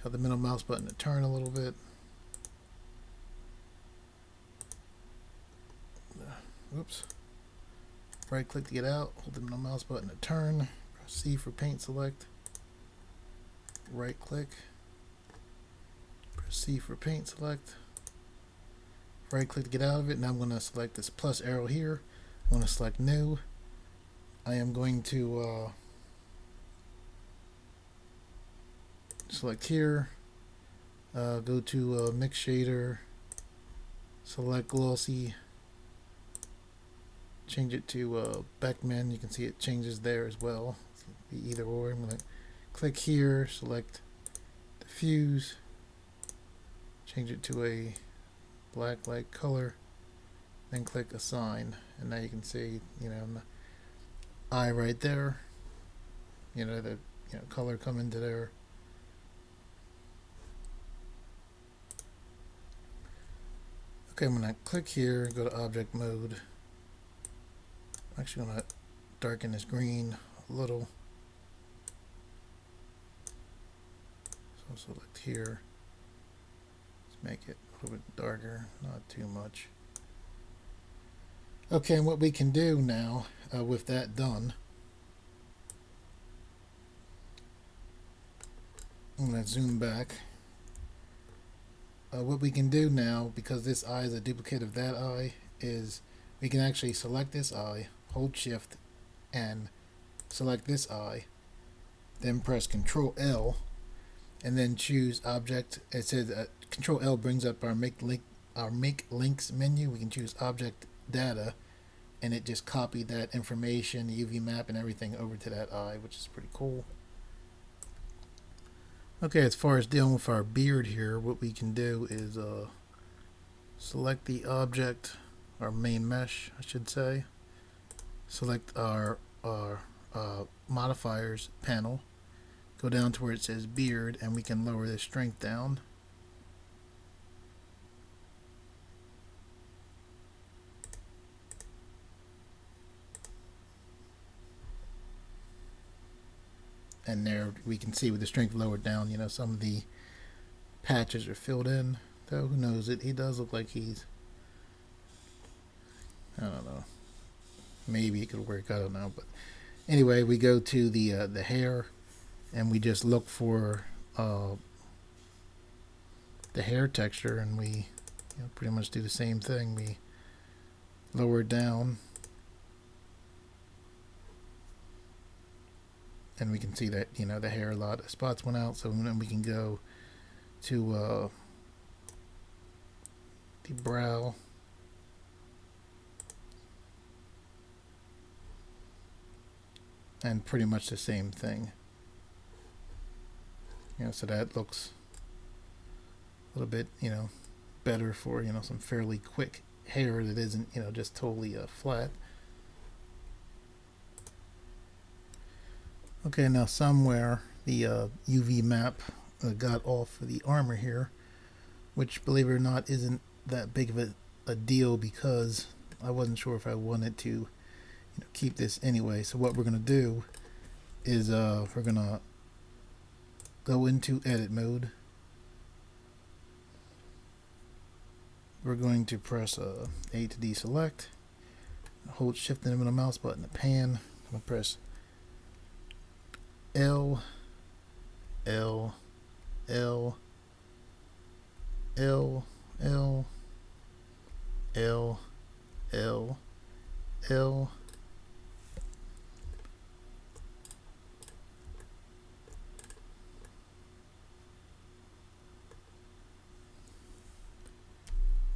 Hold the middle mouse button to turn a little bit. Whoops. Right click to get out. Hold the middle mouse button to turn. Press C for paint select. Right click. Press C for paint select. Right click to get out of it. Now I'm going to select this plus arrow here. I'm going to select new. I am going to select here, go to mix shader, select glossy, change it to Beckman. You can see it changes there as well. It can be either or. I'm going to click here, select diffuse, change it to a black light color, then click assign, and now you can see, you know, the eye right there, you know, the color come into there. Okay, I'm going to click here, go to object mode. I'm actually going to darken this green a little. So select here. Let's make it a little bit darker, not too much. Okay, and what we can do now with that done, I'm going to zoom back. What we can do now, because this eye is a duplicate of that eye, is we can actually select this eye, hold shift, and select this eye, then press Control L, and then choose object. It says Control L brings up our make links menu. We can choose object data, and it just copied that information, UV map, and everything over to that eye, which is pretty cool. Okay, as far as dealing with our beard here, what we can do is select the object, our main mesh, I should say. Select our modifiers panel. Go down to where it says beard, and we can lower the strength down. And there we can see with the strength lowered down, you know, some of the patches are filled in. Though who knows, he does look like he's, I don't know, maybe it could work, I don't know. But anyway, we go to the hair, and we just look for the hair texture, and we pretty much do the same thing. We lower it down, and we can see that the hair, a lot of spots went out. So then we can go to the brow, and pretty much the same thing. So that looks a little bit better for some fairly quick hair that isn't just totally flat. Okay, now somewhere the UV map got off of the armor here, which, believe it or not, isn't that big of a deal, because I wasn't sure if I wanted to keep this anyway. So what we're going to do is we're going to go into edit mode. We're going to press A to deselect, hold shift and the mouse button to pan. I'm going to press L, L, L, L, L, L, L, L,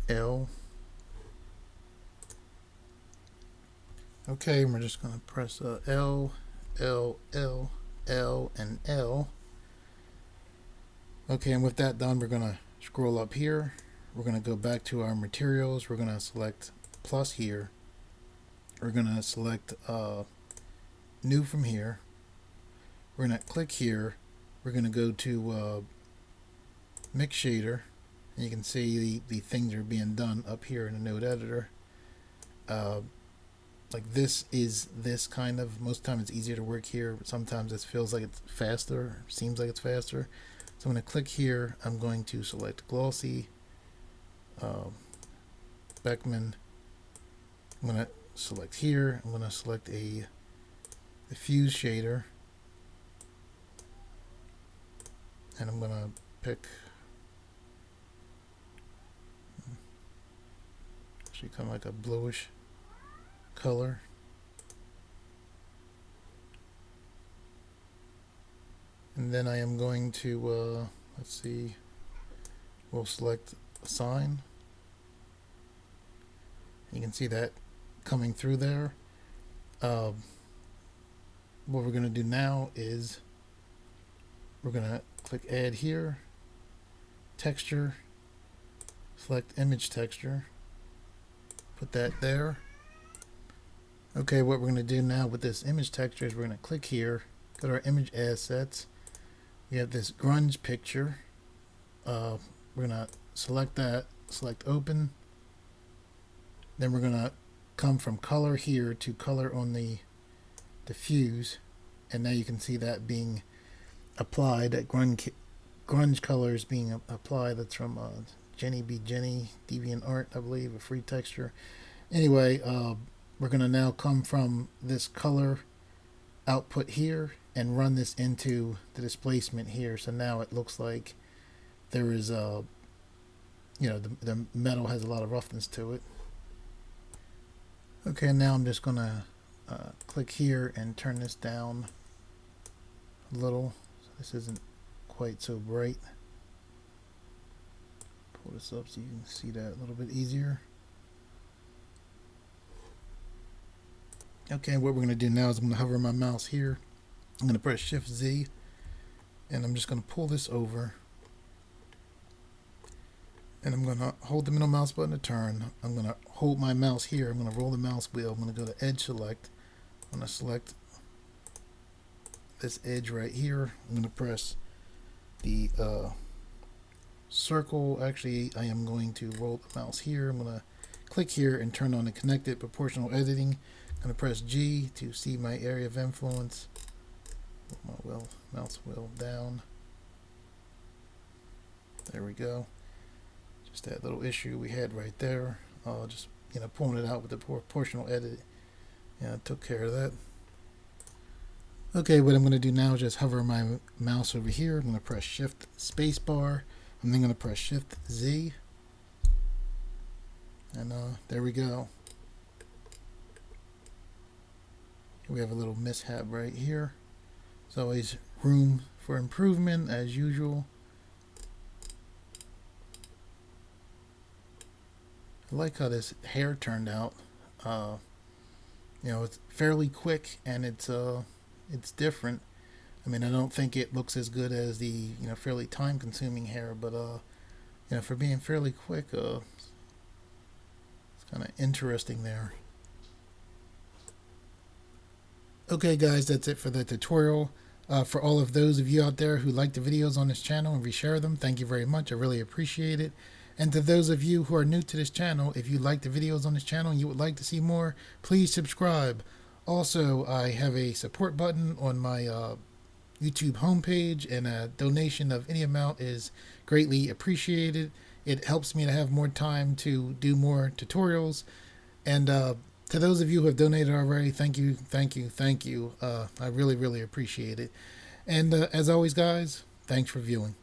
L. Okay, we're just going to press L, L, L, L, and L. Okay, and with that done, we're going to scroll up here. We're going to go back to our materials. We're going to select plus here. We're going to select new from here. We're going to click here. We're going to go to mix shader. And you can see the things are being done up here in the node editor. Like this is this kind of, most times it's easier to work here, but sometimes it feels like it's faster, seems like it's faster. So I'm going to click here. I'm going to select glossy, Beckman. I'm going to select here. I'm going to select a diffuse shader, and I'm going to pick actually kind of like a bluish color. And then I am going to let's see, we'll select assign. You can see that coming through there. What we're going to do now is we're going to click add here, texture, select image texture, put that there. Okay, what we're going to do now with this image texture is we're going to click here, go to our image assets. We have this grunge picture. We're going to select that, select open. Then we're going to come from color here to color on the diffuse. And now you can see that being applied, that grunge color is being applied. That's from Jenny B. Jenny, Deviant Art, I believe, a free texture. Anyway, we're going to now come from this color output here and run this into the displacement here. So now it looks like there is a, the metal has a lot of roughness to it. Okay, now I'm just going to click here and turn this down a little. So this isn't quite so bright. Pull this up so you can see that a little bit easier. Okay, what we're going to do now is I'm going to hover my mouse here. I'm going to press Shift Z and I'm just going to pull this over. And I'm going to hold the middle mouse button to turn. I'm going to hold my mouse here. I'm going to roll the mouse wheel. I'm going to go to Edge Select. I'm going to select this edge right here. I'm going to press the circle. Actually, I am going to roll the mouse here. I'm going to click here and turn on the connected proportional editing. I'm going to press G to see my area of influence. Put my mouse wheel down. There we go. Just that little issue we had right there. Just pulling it out with the proportional edit. Yeah, I took care of that. Okay, what I'm going to do now is just hover my mouse over here. I'm going to press Shift Spacebar. I'm then going to press Shift Z. And there we go. We have a little mishap right here. There's always room for improvement as usual. I like how this hair turned out. It's fairly quick and it's different. I mean, I don't think it looks as good as the fairly time-consuming hair, but for being fairly quick, it's kind of interesting there. Okay guys, that's it for the tutorial. For all of those of you out there who like the videos on this channel and reshare them, thank you very much. I really appreciate it. And to those of you who are new to this channel, if you like the videos on this channel and you would like to see more, please subscribe. Also, I have a support button on my YouTube homepage, and a donation of any amount is greatly appreciated. It helps me to have more time to do more tutorials. And to those of you who have donated already, thank you, thank you, thank you. I really, really appreciate it. And as always, guys, thanks for viewing.